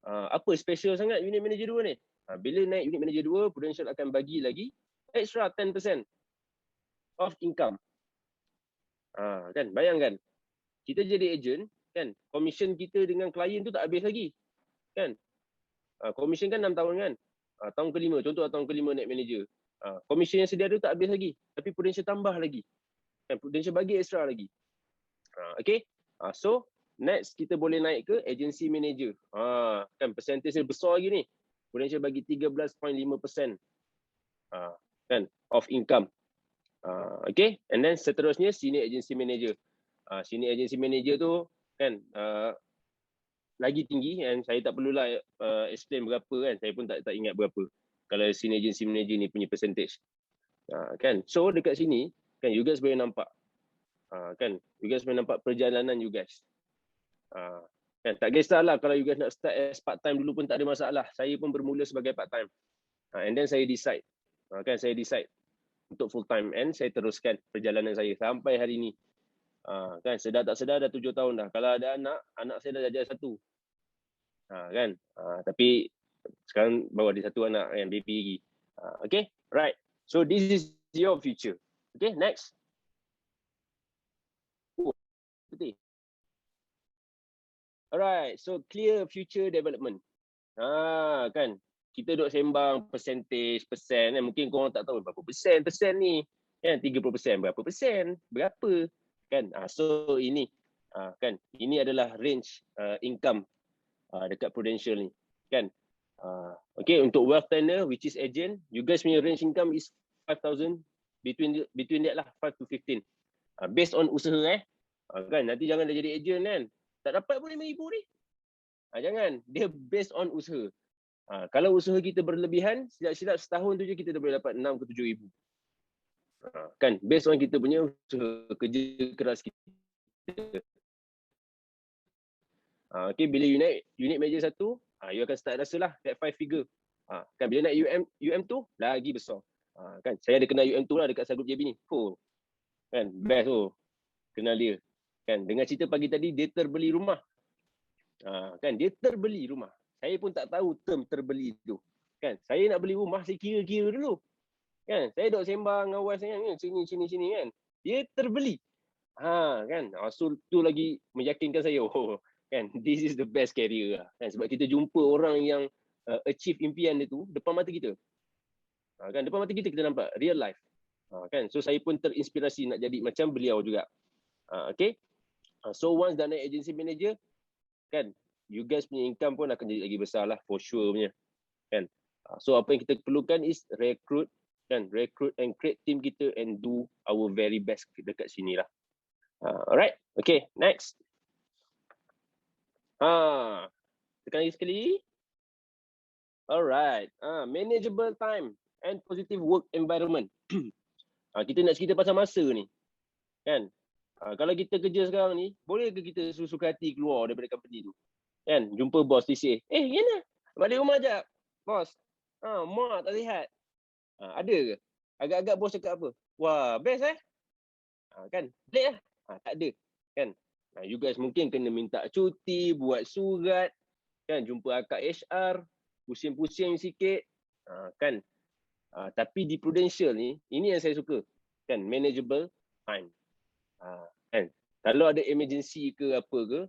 Apa special sangat unit manager 2 ni? Bila naik unit manager 2, Prudential akan bagi lagi extra 10% of income. Kan, bayangkan. Kita jadi agent, kan, commission kita dengan klien tu tak habis lagi. Kan? Commission kan 6 tahun kan? Tahun ke-5, contoh tahun ke-5 naik manager. Commission yang sedia ada tak habis lagi, tapi Prudential tambah lagi. Kan, Prudential bagi extra lagi. Okay. So next kita boleh naik ke agency manager. Kan percentage dia besar lagi ni. Prudential bagi 13.5% kan of income. Okay. And then seterusnya senior agency manager. Senior agency manager tu kan lagi tinggi, and saya tak perlulah explain berapa kan. Saya pun tak ingat berapa kalau senior agency manager ni punya percentage. Kan. So dekat sini kan you guys boleh nampak. Kan, you guys boleh nampak perjalanan you guys. Kan, tak kisahlah kalau you guys nak start as part time dulu pun tak ada masalah. Saya pun bermula sebagai part time. And then saya decide. Kan, saya decide untuk full time, and saya teruskan perjalanan saya sampai hari ni. Kan, sedar tak sedar dah 7 tahun dah. Kalau ada anak saya dah darjah 1. Kan, tapi sekarang baru ada 1 anak kan, baby lagi. Okay, right. So this is your future. Okay, next. Betul. Alright, so clear future development. Kan, kita duk sembang percentage, persen, mungkin korang tak tahu berapa persen ni. Kan, 30%, berapa persen, berapa. Kan, so ini, kan, ini adalah range income dekat Prudential ni. Kan, okay, untuk wealth planner, which is agent, you guys punya range income is 5,000, between that lah, 5 to 15. Based on usaha kan, nanti jangan dah jadi agent kan, tak dapat pun RM5,000 ni. Jangan, dia based on usaha. Kalau usaha kita berlebihan, silap-silap setahun tu je kita dah boleh dapat 6 ke 7 ribu. Kan, based on kita punya usaha, kerja keras kita. Okay, bila you naik unit manager 1, you akan start rasa lah that 5 figure. Kan bila naik UM2 lagi besar. Kan saya ada kenal UM2 lah dekat subgroup JB ni. Kan best tu. Kenal dia. Kan dengan cerita pagi tadi dia terbeli rumah. Kan dia terbeli rumah. Saya pun tak tahu term terbeli tu. Kan saya nak beli rumah saya kira-kira dulu. Kan saya duk sembang dengan wife saya kan sini kan. Dia terbeli. Kan. So tu lagi meyakinkan saya kan this is the best career lah. Kan sebab kita jumpa orang yang achieve impian dia tu depan mata kita. Kan depan mata kita nampak real life. Kan so saya pun terinspirasi nak jadi macam beliau juga. Okay. So once dah naik agency manager kan you guys punya income pun akan jadi lagi besar lah for sure punya. Kan. So apa yang kita perlukan is recruit and create team kita and do our very best dekat sini lah. Alright. Okay, next. Tekan lagi sekali. Alright. Manageable time and positive work environment. Kita nak cerita pasal masa ni. Kan? Kalau kita kerja sekarang ni, boleh ke kita suka hati keluar daripada company tu? Kan? Jumpa bos TCA. Gimana? Balik rumah jap. Bos. Mak tak sihat. Ada ke? Agak-agak bos cakap apa? Wah, best kan? Balik lah. Tak ada. Kan? You guys mungkin kena minta cuti, buat surat. Kan? Jumpa akak HR. Pusing-pusing sikit. Kan? Tapi di Prudential ni, ini yang saya suka. Kan? Manageable time. Kan? Kalau ada emergency ke apa ke,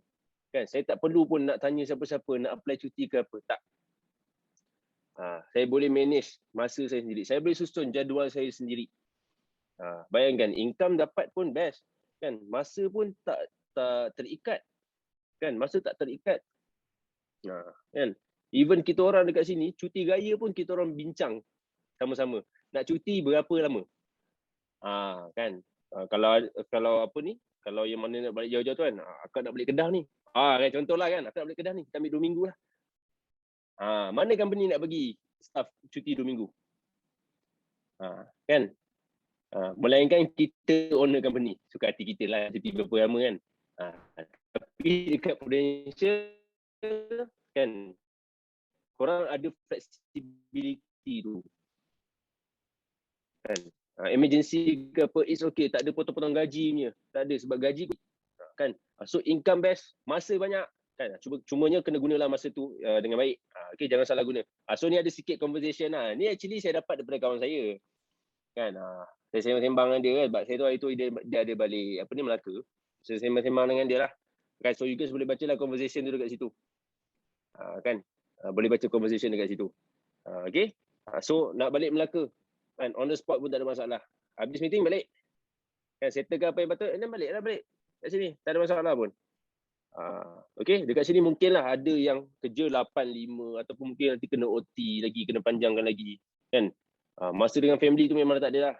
kan? Saya tak perlu pun nak tanya siapa-siapa, nak apply cuti ke apa. Tak. Saya boleh manage masa saya sendiri. Saya boleh susun jadual saya sendiri. Bayangkan, income dapat pun best. Kan? Masa pun tak terikat. Kan? Masa tak terikat. Kan? Even kita orang dekat sini, cuti raya pun kita orang bincang sama-sama. Nak cuti berapa lama? Kan? Kalau apa ni? Kalau yang mana nak balik jauh-jauh tu kan, akak nak balik Kedah ni. Kan contohlah kan, akak nak balik Kedah ni, kita ambil 2 minggu lah. Mana company nak bagi staff cuti 2 minggu? Kan? Melainkan kita owner company, suka hati kita lah cuti berapa lama kan. Tapi dekat Prudential kan, korang ada flexibility tu. Kan? Emergency ke apa, it's okay. Tak ada potong-potong gaji punya. Tak ada sebab gaji kan. So income best, masa banyak. Kan? Cumanya kena gunalah masa tu dengan baik. Okay, jangan salah guna. So ni ada sikit conversation lah. Ni actually saya dapat daripada kawan saya. Kan? Saya sembang-sembang dengan dia kan. Sebab saya tu hari tu dia ada balik apa ni Melaka. Saya sembang-sembang dengan dia lah. Kan? So you guys boleh baca lah conversation tu dekat situ. Kan? Boleh baca conversation dekat situ. Okay? So nak balik Melaka. Kan? On the spot pun tak ada masalah. Habis meeting balik. Kan? Settlekan apa yang patut. Dan balik. Kat sini. Tak ada masalah pun. Okay, dekat sini mungkinlah ada yang kerja 8-5 ataupun mungkin nanti kena OT lagi, kena panjangkan lagi. Kan? Masa dengan family tu memang tak ada lah.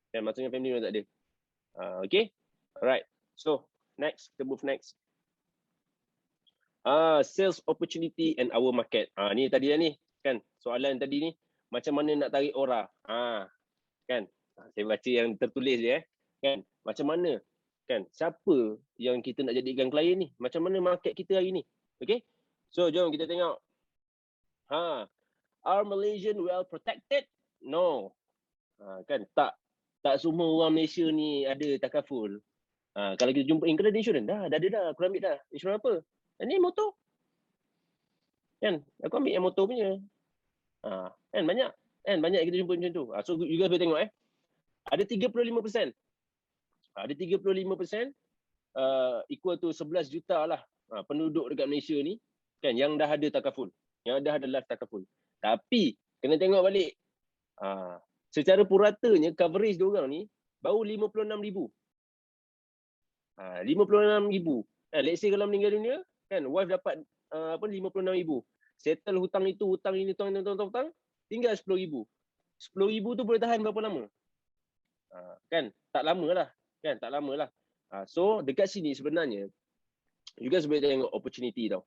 Kan? Masa dengan family memang tak ada. Okay? Alright. So, next. Kita move next. Sales opportunity and our market. Ni tadi lah ni. Kan? Soalan tadi ni. Macam mana nak tarik orang. Kan? Saya baca yang tertulis je. Kan? Macam mana? Kan? Siapa yang kita nak jadikan klien ni? Macam mana market kita hari ni? Okay? So, jom kita tengok. Are Malaysian well protected? No. Kan? Tak semua orang Malaysia ni ada takaful. Kalau kita jumpa kena ada insurans. Dah ada dah. Aku ambil dah. Insurans apa? Ini motor. Kan? Aku ambil yang motor punya. Kan? Banyak. Kan? Banyak kita jumpa macam tu. So, you guys boleh tengok Ada 35%. Ada 35% equal to 11 juta lah penduduk dekat Malaysia ni kan yang dah ada takaful, yang dah ada life takaful. Tapi kena tengok balik secara puratanya coverage diorang ni baru 56,000. 56,000. Let's say kalau meninggal dunia kan wife dapat 56,000. Settle hutang itu, hutang ini, hutang tinggal 10,000. 10,000 tu boleh tahan berapa lama? Kan tak lama lah. Kan tak lama lah. So dekat sini sebenarnya you guys boleh tengok opportunity tau.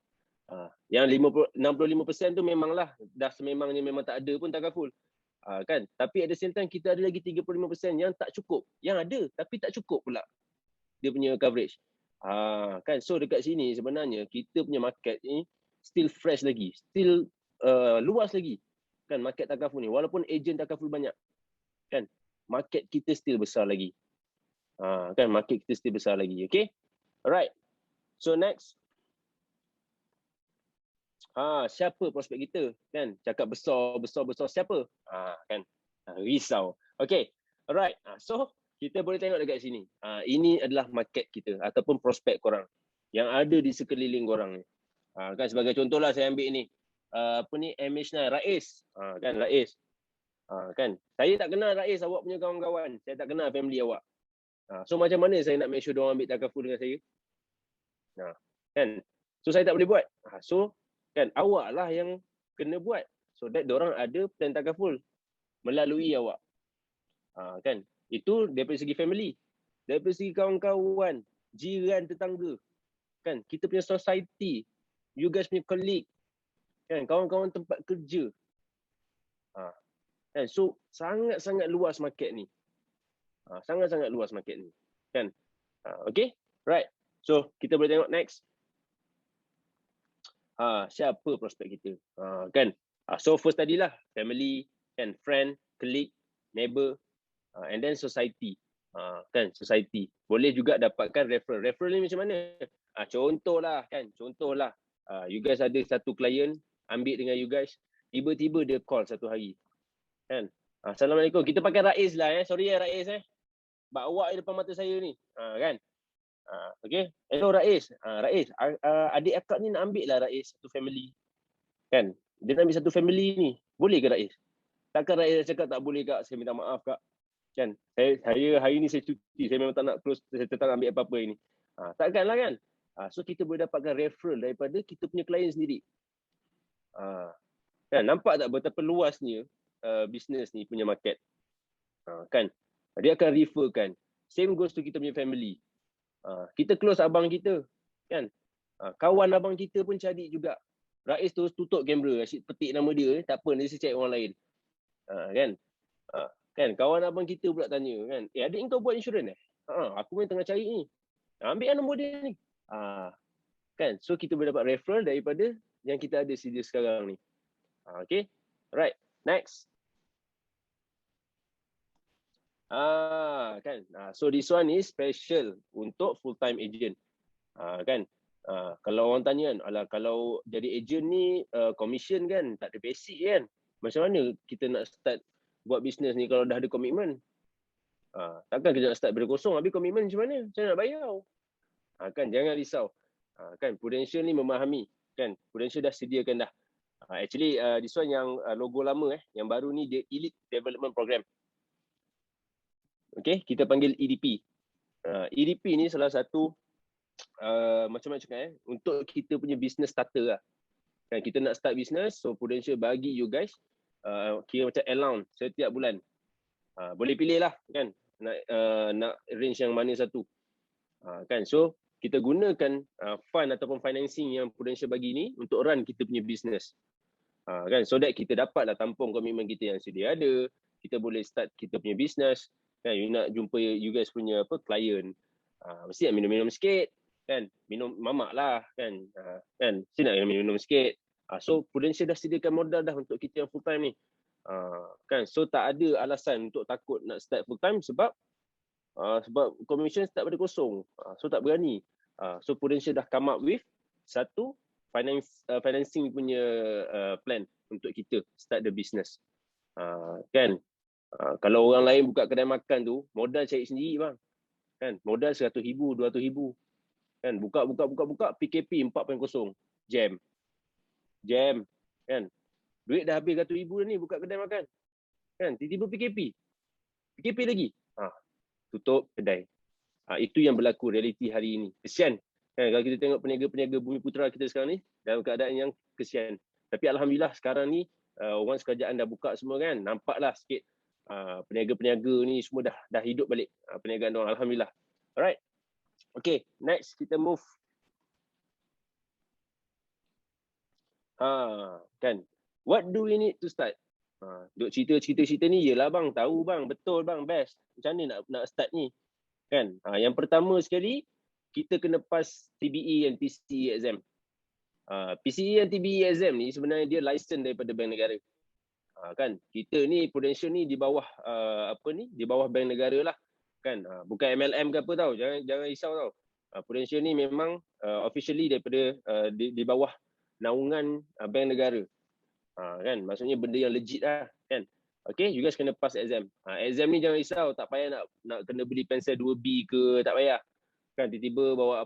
Yang 65% tu memanglah dah sememangnya memang tak ada pun takaful. Kan? Tapi at the same time kita ada lagi 35% yang tak cukup. Yang ada tapi tak cukup pula dia punya coverage. Kan, so dekat sini sebenarnya kita punya market ni still fresh lagi, still luas lagi. Kan, market takaful ni, walaupun ejen takaful banyak, kan, market kita still besar lagi. Kan, market kita still besar lagi. Okay, alright. So next, siapa prospek kita? Kan, cakap besar siapa? Kan, risau. Okay, alright. So kita boleh tengok dekat sini. Ini adalah market kita ataupun prospek korang yang ada di sekeliling korang ni. Kan, sebagai contohlah saya ambil ni. Apa ni, MH9, Rais. Kan, Rais. Kan, saya tak kenal Rais, awak punya kawan-kawan. Saya tak kenal family awak. So macam mana saya nak make sure diorang ambil takaful dengan saya? Kan, so saya tak boleh buat. So kan, awak lah yang kena buat. So that diorang ada plan takaful melalui awak. Kan, itu daripada segi family. Daripada segi kawan-kawan, jiran, tetangga. Kan, kita punya society, you guys punya colleague. Kan, kawan-kawan tempat kerja. Kan, so sangat-sangat luas market ni. Sangat-sangat luas market ni. Kan, okay, right. So kita boleh tengok next. Siapa prospek kita? Kan, so first tadilah family, kan, friend, colleague, neighbor, and then society. Kan, society. Boleh juga dapatkan referral. Referral ni macam mana? Contohlah, kan, contohlah, you guys ada satu klien, ambil dengan you guys, tiba-tiba dia call satu hari. Kan, Assalamualaikum, kita pakai Rais lah, sorry Rais, bak awak depan mata saya ni. Kan, okay, hello Rais. Rais, adik akak ni nak ambil lah Rais satu family. Kan, dia nak ambil satu family ni, boleh ke Rais? Takkan Rais cakap tak boleh kak, saya minta maaf kak. Kan, saya hari ni saya cuti, saya memang tak nak close, saya tak nak ambil apa-apa ini. Takkanlah kan. So kita boleh dapatkan referral daripada kita punya klien sendiri. Kan, nampak tak betapa luasnya bisnes ni punya market. Kan, dia akan referkan. Same goes to kita punya family. Kita close abang kita, kan, kawan abang kita pun cari juga. Rais terus tutup kamera, asyik petik nama dia, tak apa, dia cek orang lain. Kan, kan, kawan abang kita pula tanya, kan, adik kau buat insurans aku pun tengah cari ni, ambil nombor dia ni. Kan, so kita boleh dapat referral daripada yang kita ada sedia sekarang ni. Okay, right, next. Kan, so this one is special untuk full time agent. Kan, kalau orang tanya kan, alah kalau jadi agent ni commission kan, tak ada basic kan, macam mana kita nak start buat bisnes ni kalau dah ada komitmen? Takkan kita nak start dari kosong, habis komitmen macam mana? Macam mana nak bayar? Kan, jangan risau. Kan, Prudential ni memahami. Kan, Prudential dah sediakan dah. Actually this one yang logo lama yang baru ni dia Elite Development Program. Okay, kita panggil EDP. EDP ni salah satu macam-macam cakap untuk kita punya business starter lah. Kan, kita nak start business, so Prudential bagi you guys kira macam allowance setiap bulan. Boleh pilih lah, kan, nak range yang mana satu. Kan, so kita gunakan fund ataupun financing yang Prudential bagi ni untuk run kita punya business. Kan, so that kita dapatlah tampung komitmen kita yang sedia ada, kita boleh start kita punya business. Kan, you nak jumpa you guys punya klien, mesti nak minum-minum sikit, kan, minum mamak lah, kan, kan, mesti nak minum-minum sikit. So Prudential dah sediakan modal dah untuk kita yang full time ni. Kan, so tak ada alasan untuk takut nak start full time sebab commission start pada kosong, so tak berani. So Prudential dah come up with satu financing punya plan untuk kita start the business. Kan, kalau orang lain buka kedai makan tu, modal cari sendiri bang. Kan, modal 100,000, 200,000. Kan, buka PKP 4.0. Jam. Kan, duit dah habis 100,000 dah ni buka kedai makan. Kan, tiba-tiba PKP lagi. Tutup kedai. Itu yang berlaku realiti hari ini. Kesian. Kan, kalau kita tengok peniaga-peniaga Bumi Putra kita sekarang ni dalam keadaan yang kesian. Tapi alhamdulillah sekarang ni once kerajaan dah buka semua kan, nampaklah sikit peniaga-peniaga ni semua dah hidup balik perniagaan diorang, alhamdulillah. Alright. Okay, next kita move. Kan, what do we need to start? Duk cerita ni, yelah bang, tahu bang, betul bang, best. Macam mana nak start ni? Kan, yang pertama sekali, kita kena pass TBE and PCE exam. PCE dan TBE exam ni sebenarnya dia license daripada bank negara. Kan kita ni Prudential ni di bawah di bawah bank negara lah kan. Bukan MLM ke apa tau, jangan risau tau. Prudential ni memang officially daripada di bawah naungan bank negara. Kan maksudnya benda yang legit lah kan. Okay, you guys kena pass exam. Exam ni jangan risau, tak payah nak kena beli pensel 2B ke, tak payah kan. Tiba-tiba bawa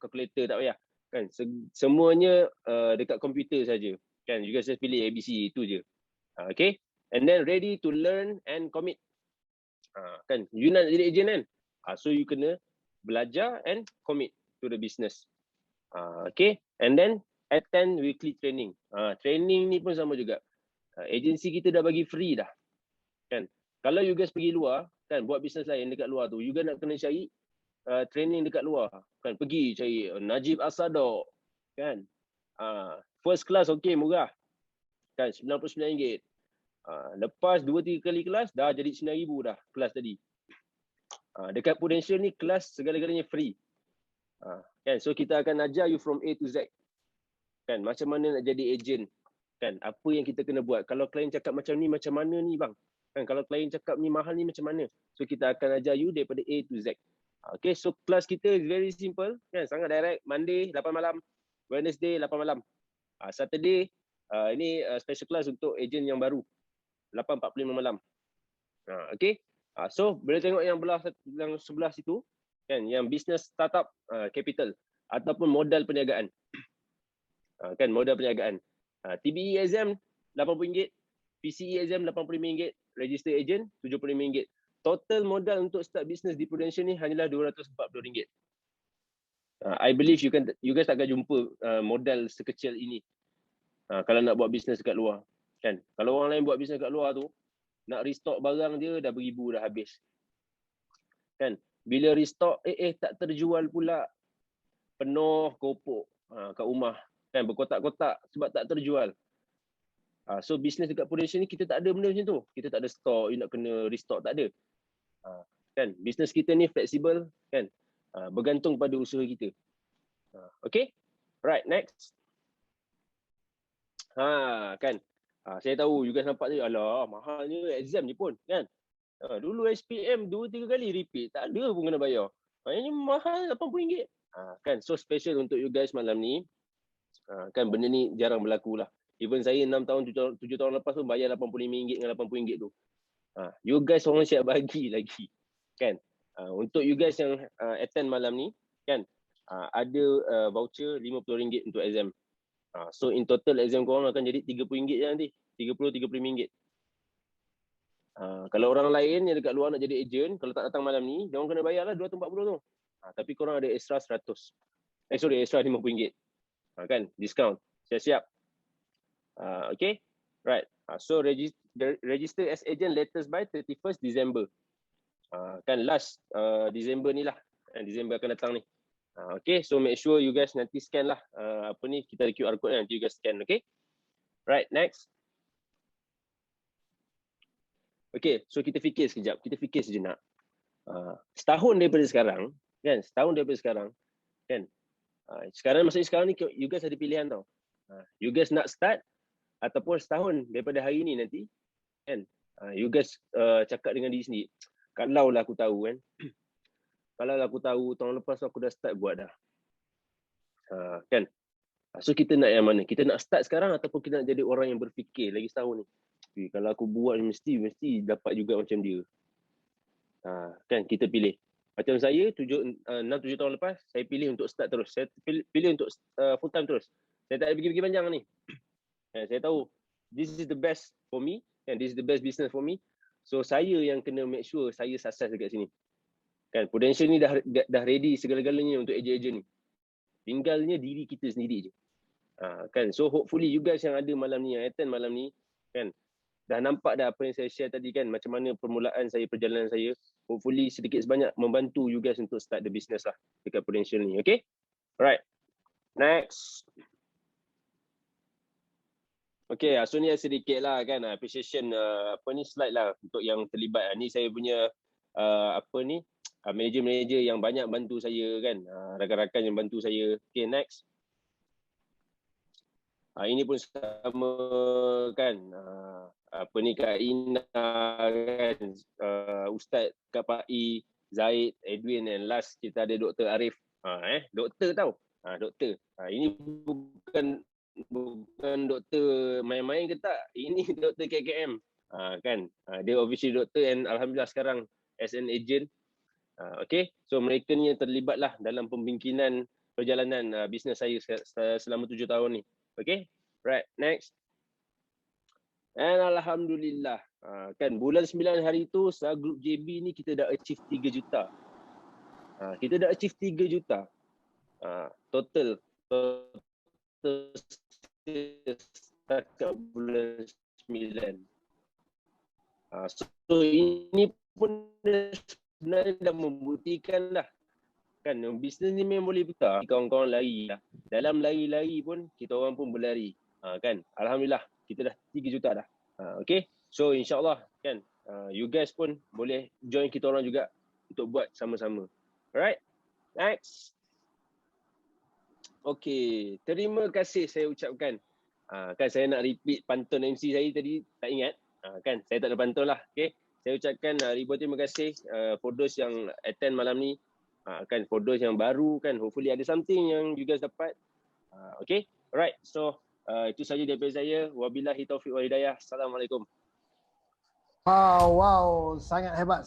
calculator, tak payah kan. Semuanya dekat komputer saja kan. You guys just pilih ABC, itu je. Okay, and then ready to learn and commit. Kan you nak jadi agent kan, so you kena belajar and commit to the business. Okay, and then attend weekly training. Training ni pun sama juga. Agensi kita dah bagi free dah kan. Kalau you guys pergi luar kan, buat bisnes lain dekat luar tu, you guys nak kena cari training dekat luar kan. Pergi cari Najib Asadok kan. First class okay, murah kan, RM99. Lepas 2-3 kali kelas dah jadi RM9,000 dah kelas tadi. Dekat Prudential ni kelas segala-galanya free. Kan, so kita akan ajar you from A to Z. Kan, macam mana nak jadi agent. Kan, apa yang kita kena buat. Kalau klien cakap macam ni, macam mana ni bang? Kan, kalau klien cakap ni mahal ni, macam mana? So kita akan ajar you daripada A to Z. Okay, so kelas kita is very simple. Kan, sangat direct. Monday 8 malam. Wednesday 8 malam. Saturday ini special class untuk agent yang baru. 8.45 malam. Okay. So boleh tengok yang sebelah situ kan, yang business startup capital ataupun modal perniagaan. Kan, modal perniagaan. TBE exam RM80, PCE exam RM85, register agent RM75. Total modal untuk start business di Prudential ni hanyalah RM240. I believe you guys takkan jumpa modal sekecil ini kalau nak buat bisnes dekat luar kan. Kalau orang lain buat bisnes dekat luar tu, nak restock barang dia dah beribu dah habis kan. Bila restock tak terjual pula, penuh kopok kat rumah kan, berkotak-kotak sebab tak terjual. So bisnes dekat Prudential ni kita tak ada benda macam tu. Kita tak ada stok, you nak kena restock, tak ada. Kan, bisnes kita ni fleksibel kan, bergantung pada usaha kita. Okay, right, next. Kan, saya tahu you guys nampak je, alah mahalnya exam ni pun kan. Dulu SPM 2-3 kali repeat, tak ada pun kena bayar. Ini mahal RM80. Kan, so special untuk you guys malam ni. Kan benda ni jarang berlaku lah. Even saya 6 tahun, 7 tahun lepas tu bayar RM85 dengan RM80 tu. You guys orang siap bagi lagi kan. Untuk you guys yang attend malam ni kan, ada voucher RM50 untuk exam. So in total exam korang akan jadi RM30 je nanti. RM30-RM35. Kalau orang lain yang dekat luar nak jadi agent, kalau tak datang malam ni, dia orang kena bayar lah RM240 tu. Tapi korang ada extra RM100. Extra RM50. Kan, discount. Siap-siap. Okay, right. So register as agent latest by 31st December. Kan last December ni lah. December akan datang ni. Okay, so make sure you guys nanti scan lah. Kita ada QR code nanti you guys scan, okay? Right, next. Okay, so kita fikir sekejap. Kita fikir sejenak. Setahun daripada sekarang, kan? Kan? Maksudnya sekarang ni you guys ada pilihan tau. You guys nak start ataupun setahun daripada hari ni nanti, kan? You guys cakap dengan diri sendiri, kalau lah aku tahu kan, kalau lah aku tahu tahun lepas aku dah start buat dah. Kan? So kita nak yang mana? Kita nak start sekarang ataupun kita nak jadi orang yang berfikir lagi setahun ni? Kalau aku buat mesti dapat juga macam dia. Kan, kita pilih. Macam saya 6-7 tahun lepas, saya pilih untuk start terus. Saya pilih untuk full time terus. Saya tak ada fikir-fikir panjang ni. Saya tahu this is the best for me and this is the best business for me. So saya yang kena make sure saya sukses dekat sini. Kan, Prudential ni dah ready segala-galanya untuk ejen-ejen ni. Tinggalnya diri kita sendiri je. Kan, so hopefully you guys yang ada malam ni, yang attend malam ni, kan, dah nampak dah apa yang saya share tadi kan, macam mana permulaan saya, perjalanan saya. Hopefully sedikit sebanyak membantu you guys untuk start the business lah dekat Prudential ni, okay? Alright, next. Okay, so ni sedikit lah kan, appreciation slide lah untuk yang terlibat. Ni saya punya manager-manager yang banyak bantu saya kan, rakan-rakan yang bantu saya. Okay, next. Ini pun sama kan, apa ni Kak Ina kan, Ustaz Kak Pai, Zaid, Edwin, and last kita ada Dr. Arif. Doktor tau. Doktor. Ini bukan doktor main-main ke tak? Ini doktor KKM. Kan. Dia official doktor and alhamdulillah sekarang as an agent. Okay. So mereka ni yang terlibatlah dalam pembingkinan perjalanan bisnes saya selama 7 tahun ni. Okay. Right. Next. And alhamdulillah. Kan bulan 9 hari tu Group JB ni kita dah achieve 3 juta. Kita dah achieve 3 juta. Total setakat bulan 9. So ini pun sebenarnya dah membuktikan lah. Kan bisnes ni memang boleh putar. Kawan-kawan lari lah. Dalam lari-lari pun kita orang pun berlari. Kan alhamdulillah kita dah 3 juta dah. Okay. So insyaAllah kan you guys pun boleh join kita orang juga untuk buat sama-sama. Alright. Next. Okay. Terima kasih saya ucapkan. Kan saya nak repeat pantun MC saya tadi tak ingat. Kan saya tak ada pantun lah. Okay. Saya ucapkan ribuan terima kasih for those yang attend malam ni. Kan for those yang baru kan, hopefully ada something yang you guys dapat. Okay. Alright. So itu saja daripada saya. Wabillahi taufiq wal hidayah. Assalamualaikum. Wow, sangat hebat.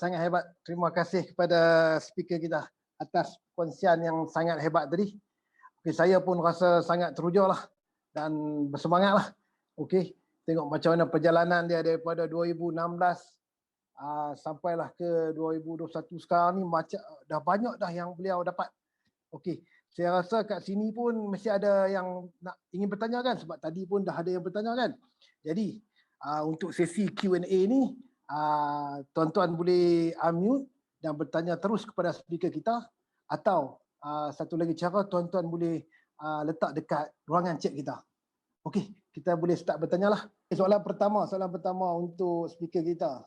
Terima kasih kepada speaker kita atas perkongsian yang sangat hebat tadi. Okay, saya pun rasa sangat teruja lah dan bersemangat lah. Okay, tengok macam mana perjalanan dia daripada 2016 sampailah ke 2021 sekarang ni, macam dah banyak dah yang beliau dapat. Okay, saya rasa kat sini pun mesti ada yang nak ingin bertanya kan, sebab tadi pun dah ada yang bertanya kan. Jadi untuk sesi Q&A ni, tuan-tuan boleh unmute dan bertanya terus kepada speaker kita, atau satu lagi cara, tuan-tuan boleh letak dekat ruangan chat kita. Okey, kita boleh start bertanya lah. Soalan pertama untuk speaker kita.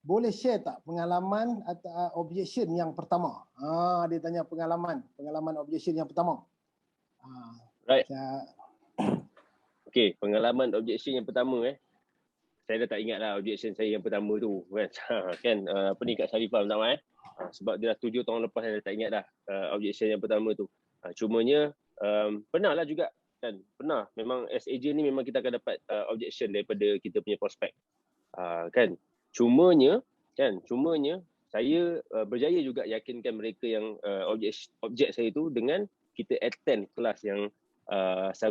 Boleh share tak pengalaman atau objection yang pertama? Dia tanya pengalaman objection yang pertama. Right. Okey, pengalaman objection yang pertama saya dah tak ingat lah objection saya yang pertama tu kan. Kan apa ni Kak Sharifah pertama sebab dia dah 7 tahun lepas saya dah tak ingat dah objection yang pertama tu. Cumanya pernah lah juga kan. Pernah, memang as agent ni memang kita akan dapat objection daripada kita punya prospek. Kan. Cumanya saya berjaya juga yakinkan mereka yang objek saya tu dengan kita attend kelas yang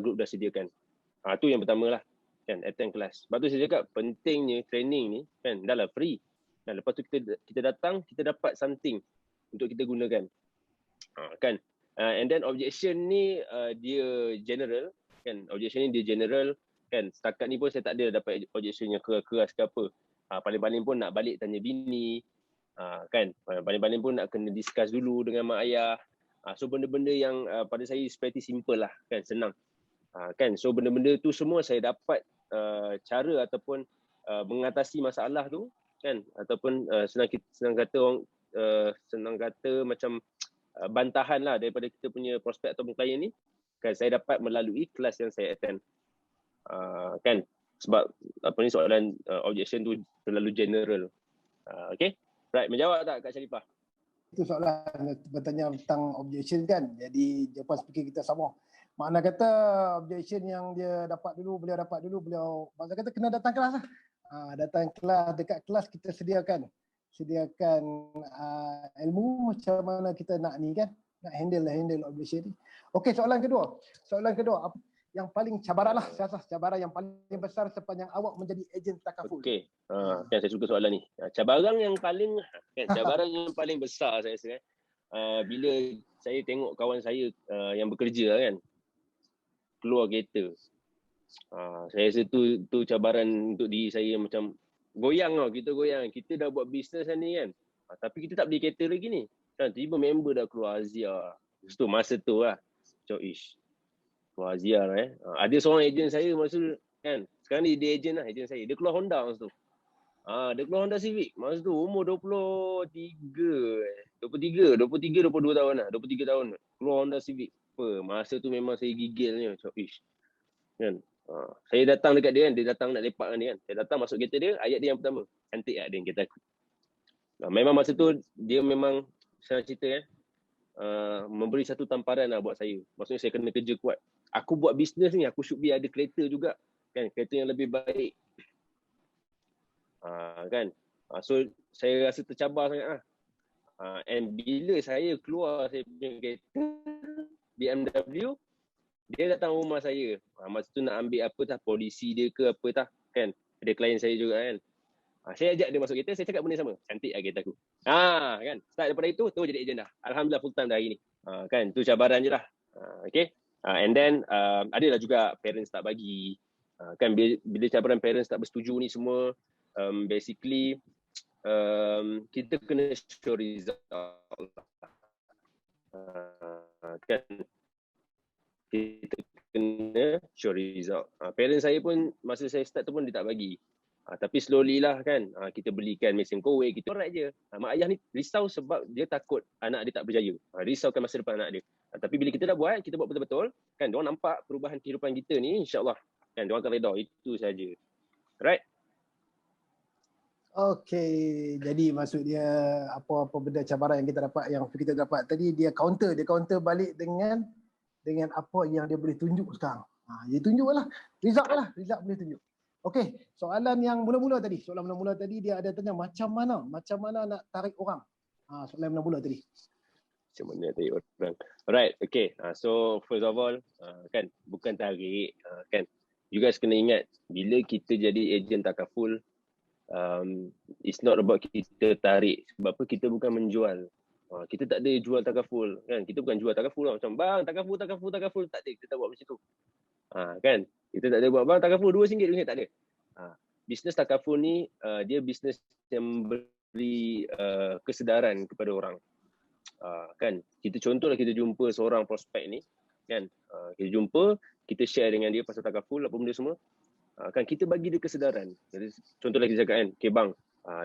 Group dah sediakan. Tu yang pertama lah kan, attend kelas. Sebab tu saya cakap pentingnya training ni kan, dah lah free. Dan lepas tu kita datang, kita dapat something untuk kita gunakan. Kan. And then objection ni dia general kan. Objection ni dia general kan. Setakat ni pun saya tak ada dapat objection yang keras ke apa. Paling-paling pun nak balik tanya bini, kan. Paling-paling pun nak kena discuss dulu dengan mak ayah. So benda-benda yang pada saya pretty simple lah kan, senang. Kan. So benda-benda tu semua saya dapat cara ataupun mengatasi masalah tu kan, ataupun senang kata macam bantahan lah daripada kita punya prospek ataupun klien ni kan, saya dapat melalui kelas yang saya attend. Kan. Sebab apa ni soalan objection tu terlalu general. Okay. Right, menjawab tak Kak Sharifah? Itu soalan bertanya tentang objection kan. Jadi jawapan speaker kita sama. Makna kata objection yang beliau dapat dulu, maksud kata kena datang kelas lah. Datang kelas, dekat kelas kita sediakan ilmu macam mana kita nak ni kan, nak handle objection ni. Okey, soalan kedua yang paling cabaran lah, saya rasa cabaran yang paling besar sepanjang awak menjadi ejen takaful. Okey, kan saya suka soalan ni. Cabaran yang paling besar saya rasa bila saya tengok kawan saya yang bekerja kan keluar kereta. Saya rasa tu cabaran untuk diri saya, macam goyang tau, kita dah buat bisnes ni kan. Tapi kita tak beli kereta lagi ni. Kan tiba member dah keluar Azia. Masa tu lah. Macam keluar Azia Ada seorang ejen saya masa kan, sekarang dia ejen lah, ejen saya. Dia keluar Honda masa tu. Dia keluar Honda Civic. Masa tu umur 23, 22 tahun lah. 23 tahun. Keluar Honda Civic. Masa tu memang saya gigilnya. Macam, kan? Saya datang dekat dia kan. Dia datang nak lepak dengan dia kan. Saya datang masuk kereta dia. Ayat dia yang pertama. Cantik lah dia yang kereta aku. Memang masa tu dia memang, saya cerita kan. Memberi satu tamparan lah buat saya. Maksudnya saya kena kerja kuat. Aku buat bisnes ni. Aku should be ada kereta juga. Kan? Kereta yang lebih baik. Kan? So saya rasa tercabar sangat lah. And bila saya keluar saya punya kereta BMW, dia datang rumah saya. Masa tu nak ambil apa tah, polisi dia ke apa tah, kan? Ada klien saya juga kan. Saya ajak dia masuk kereta, saya cakap benda sama. Cantik lah kereta aku. Kan? Start daripada itu, tu jadi ejen dah. Alhamdulillah full time dah hari ni. Kan? Tu cabaran je lah. Okay? And then, adalah juga parents tak bagi. Kan? Bila cabaran parents tak bersetuju ni semua, basically, kita kena show result. Kan? Kita kena show result. Parents saya pun masa saya start tu pun dia tak bagi. Tapi slowly lah kan, kita belikan mesin kowe, kita alright je. Mak ayah ni risau sebab dia takut anak dia tak berjaya. Risaukan masa depan anak dia. Tapi bila kita dah buat, kita buat betul-betul, kan diorang nampak perubahan kehidupan kita ni, insyaAllah. Kan diorang akan redha, itu saja. Right? Okey, jadi maksud dia apa-apa benda cabaran yang kita dapat tadi, dia counter balik dengan apa yang dia boleh tunjuk sekarang. Dia tunjuklah, result boleh tunjuk. Okey, soalan mula-mula tadi dia ada tanya macam mana nak tarik orang. Soalan mula-mula tadi. Macam mana tarik orang. Alright, okay. So first of all, kan bukan tarik, kan. You guys kena ingat, bila kita jadi ejen takaful, it's not about kita tarik. Sebab apa? Kita bukan menjual. Kita tak ada jual takaful, kan. Kita bukan jual takaful lah. Macam bang, takaful. Tak ada, kita tak buat macam tu. Kan? Kita tak ada buat bang takaful RM2 tak ada. Bisnes takaful ni dia bisnes yang beri kesedaran kepada orang. Kan? Kita contohlah kita jumpa seorang prospek ni, kan? Kita jumpa, kita share dengan dia pasal takaful apa benda semua. Kan kita bagi dia kesedaran. Jadi contohlah kita cakap kan, okay bang,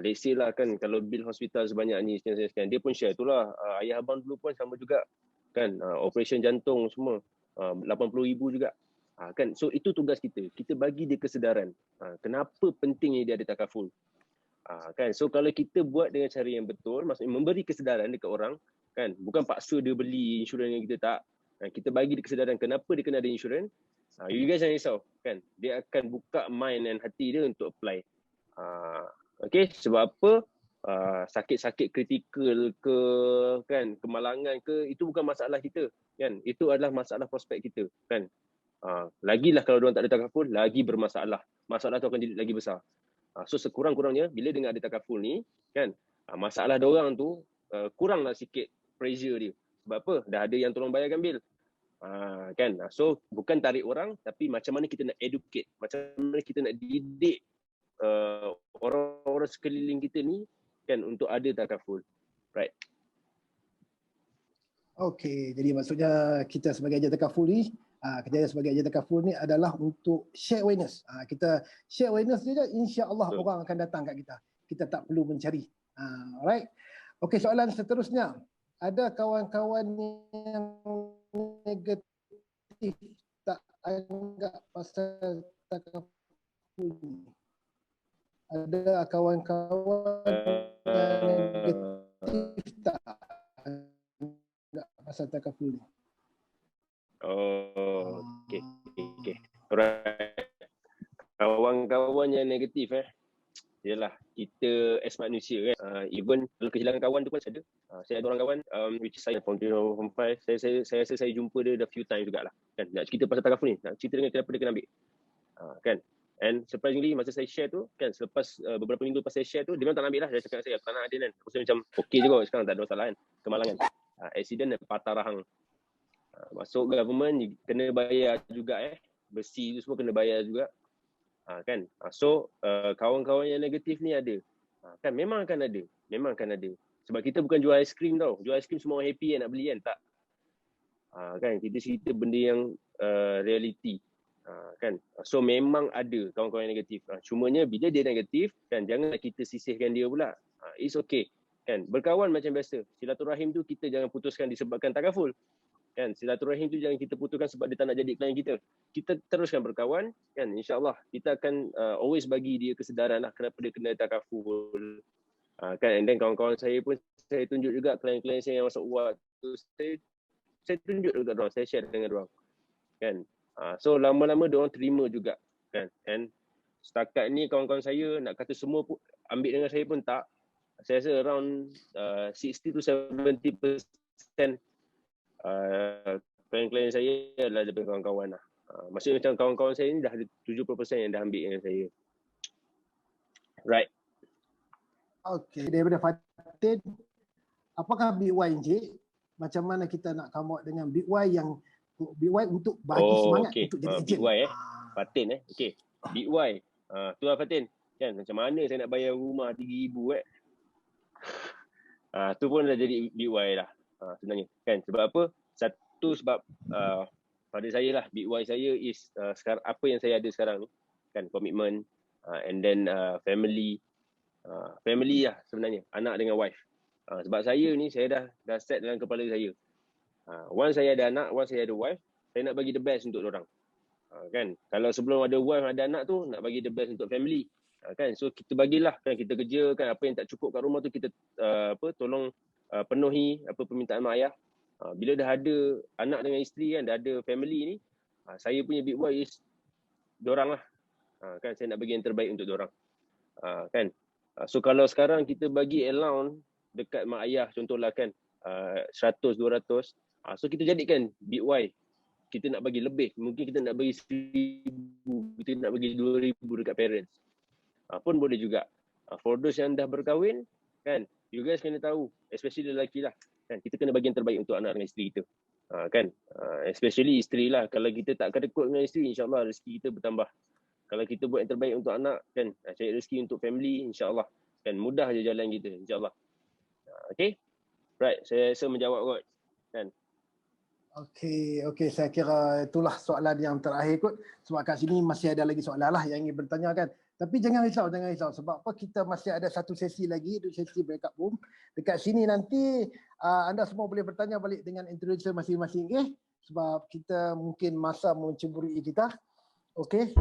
let's say lah kan kalau bil hospital sebanyak ni sekian, dia pun share itulah, ayah abang dulu pun sama juga kan, operation jantung semua 80,000 juga. Kan, so itu tugas kita bagi dia kesedaran. Kenapa pentingnya dia ada takaful. Kan, so kalau kita buat dengan cara yang betul, maksudnya memberi kesedaran dekat orang, kan, bukan paksa dia beli insurans yang kita tak. Kita bagi dia kesedaran kenapa dia kena ada insurans. You guys jangan risau, kan, dia akan buka mind dan hati dia untuk apply. Okay, sebab apa? Sakit-sakit kritikal ke, kan, kemalangan ke, itu bukan masalah kita, kan, itu adalah masalah prospek kita, kan. Lagilah kalau diorang tak ada takaful, lagi bermasalah. Masalah tu akan jadi lagi besar. So sekurang-kurangnya bila dengan ada takaful ni, kan, masalah diorang tu kuranglah sikit pressure dia. Sebab apa? Dah ada yang tolong bayarkan bil. Kan, so bukan tarik orang, tapi macam mana kita nak educate, macam mana kita nak didik orang-orang sekeliling kita ni, kan, untuk ada takaful. Right? Okey, jadi maksudnya kita sebagai ejen takaful ni, kerjaya sebagai ejen takaful ni adalah untuk share awareness. Kita share awareness je, insya-Allah orang akan datang kat kita. Kita tak perlu mencari. Alright. Okey, soalan seterusnya. Ada kawan-kawan yang negatif tak anggap pasal takaful ni? Ada kawan-kawan yang negatif tak anggap pasal takaful ni? Okay. Alright. Kawan-kawan yang negatif yalah, kita as manusia kan, even kalau kehilangan kawan tu pun saya ada. Saya ada orang kawan which is saya from 5. Saya rasa saya jumpa dia dah few times jugalah, kan. Nak cerita pasal takaful ni, nak cerita dengan kenapa dia kena ambil. Kan. And surprisingly masa saya share tu, kan, selepas beberapa minggu lepas saya share tu, dia memang tak nak ambil lah. Dia cakap saya, tak nak ada kan. Aku rasa macam okey je kot sekarang, tak ada masalah kan. Kemalangan. Accident dan patah rahang. Masuk government kena bayar juga besi tu semua kena bayar juga. Kan, so kawan-kawan yang negatif ni ada, kan, memang akan ada sebab kita bukan jual aiskrim tau. Jual aiskrim semua orang happy nak beli kan, tak. Kan, kita cerita benda yang reality. Kan. So memang ada kawan-kawan yang negatif. Cumanya bila dia negatif kan, janganlah kita sisihkan dia pula. It's okay. Kan, berkawan macam biasa. Silaturahim tu kita jangan putuskan disebabkan takaful. Kan, silaturahim tu jangan kita putuskan sebab dia tak nak jadi klien kita. Kita teruskan berkawan, kan, insya-Allah kita akan always bagi dia kesedaran lah kenapa dia kena takaful. Kan, and then kawan-kawan saya pun saya tunjuk juga klien-klien saya yang masuk UAT tu, saya tunjuk juga diorang, saya share dengan diorang. Kan. So lama-lama diorang terima juga. Kan. And setakat ni kawan-kawan saya nak kata semua pun ambil dengan saya pun tak. Saya rasa around 60 to 70% klien-klien saya adalah daripada kawan-kawan lah. Maksudnya macam kawan-kawan saya ni dah ada 70% yang dah ambil dengan saya. Right. Okay, daripada Fatin, apakah Big Y Encik? Macam mana kita nak come out dengan Big Y yang Big Y untuk bagi semangat untuk jadi ejen? Big Y Fatin Okay. Big Y. Tu lah Fatin. Kan macam mana saya nak bayar rumah 3,000 tu pun dah jadi Big Y lah. Sebenarnya. Kan sebab apa? Satu sebab pada saya lah Big Y saya is sekarang apa yang saya ada sekarang ni. Kan komitmen and then family. Family lah sebenarnya. Anak dengan wife. Sebab saya ni saya dah set dalam kepala saya. Once saya ada anak, once saya ada wife, saya nak bagi the best untuk orang. Kan? Kalau sebelum ada wife, ada anak tu, nak bagi the best untuk family. Kan? So kita bagilah, kan, kita kerja, kan, apa yang tak cukup kat rumah tu kita tolong penuhi apa permintaan mak ayah. Bila dah ada anak dengan isteri kan, dah ada family ni, saya punya Big Y is dorang lah. Kan saya nak bagi yang terbaik untuk dorang. Kan? So kalau sekarang kita bagi allowance dekat mak ayah contohlah kan 100 200, so kita jadikan Big Y. Kita nak bagi lebih, mungkin kita nak bagi 1,000, kita nak bagi 2,000 dekat parents. Pun boleh juga. For those yang dah berkahwin, kan, you guys kena tahu, especially lelaki lah, kan, kita kena bagi yang terbaik untuk anak dengan isteri kita. Kan, especially isteri lah. Kalau kita tak kedekut dengan isteri, insyaAllah rezeki kita bertambah. Kalau kita buat yang terbaik untuk anak, kan, cari rezeki untuk family, insyaAllah. Kan, mudah je jalan kita, insyaAllah. Okay? Right, saya rasa menjawab kot. Kan? Okey, saya kira itulah soalan yang terakhir kot. Sebab kat sini masih ada lagi soalan lah yang ingin bertanyakan. Tapi jangan risau. Sebab apa, kita masih ada satu sesi lagi, itu sesi breakout room. Dekat sini nanti anda semua boleh bertanya balik dengan introducer masing-masing. Sebab kita mungkin masa mencemburui kita. Okey.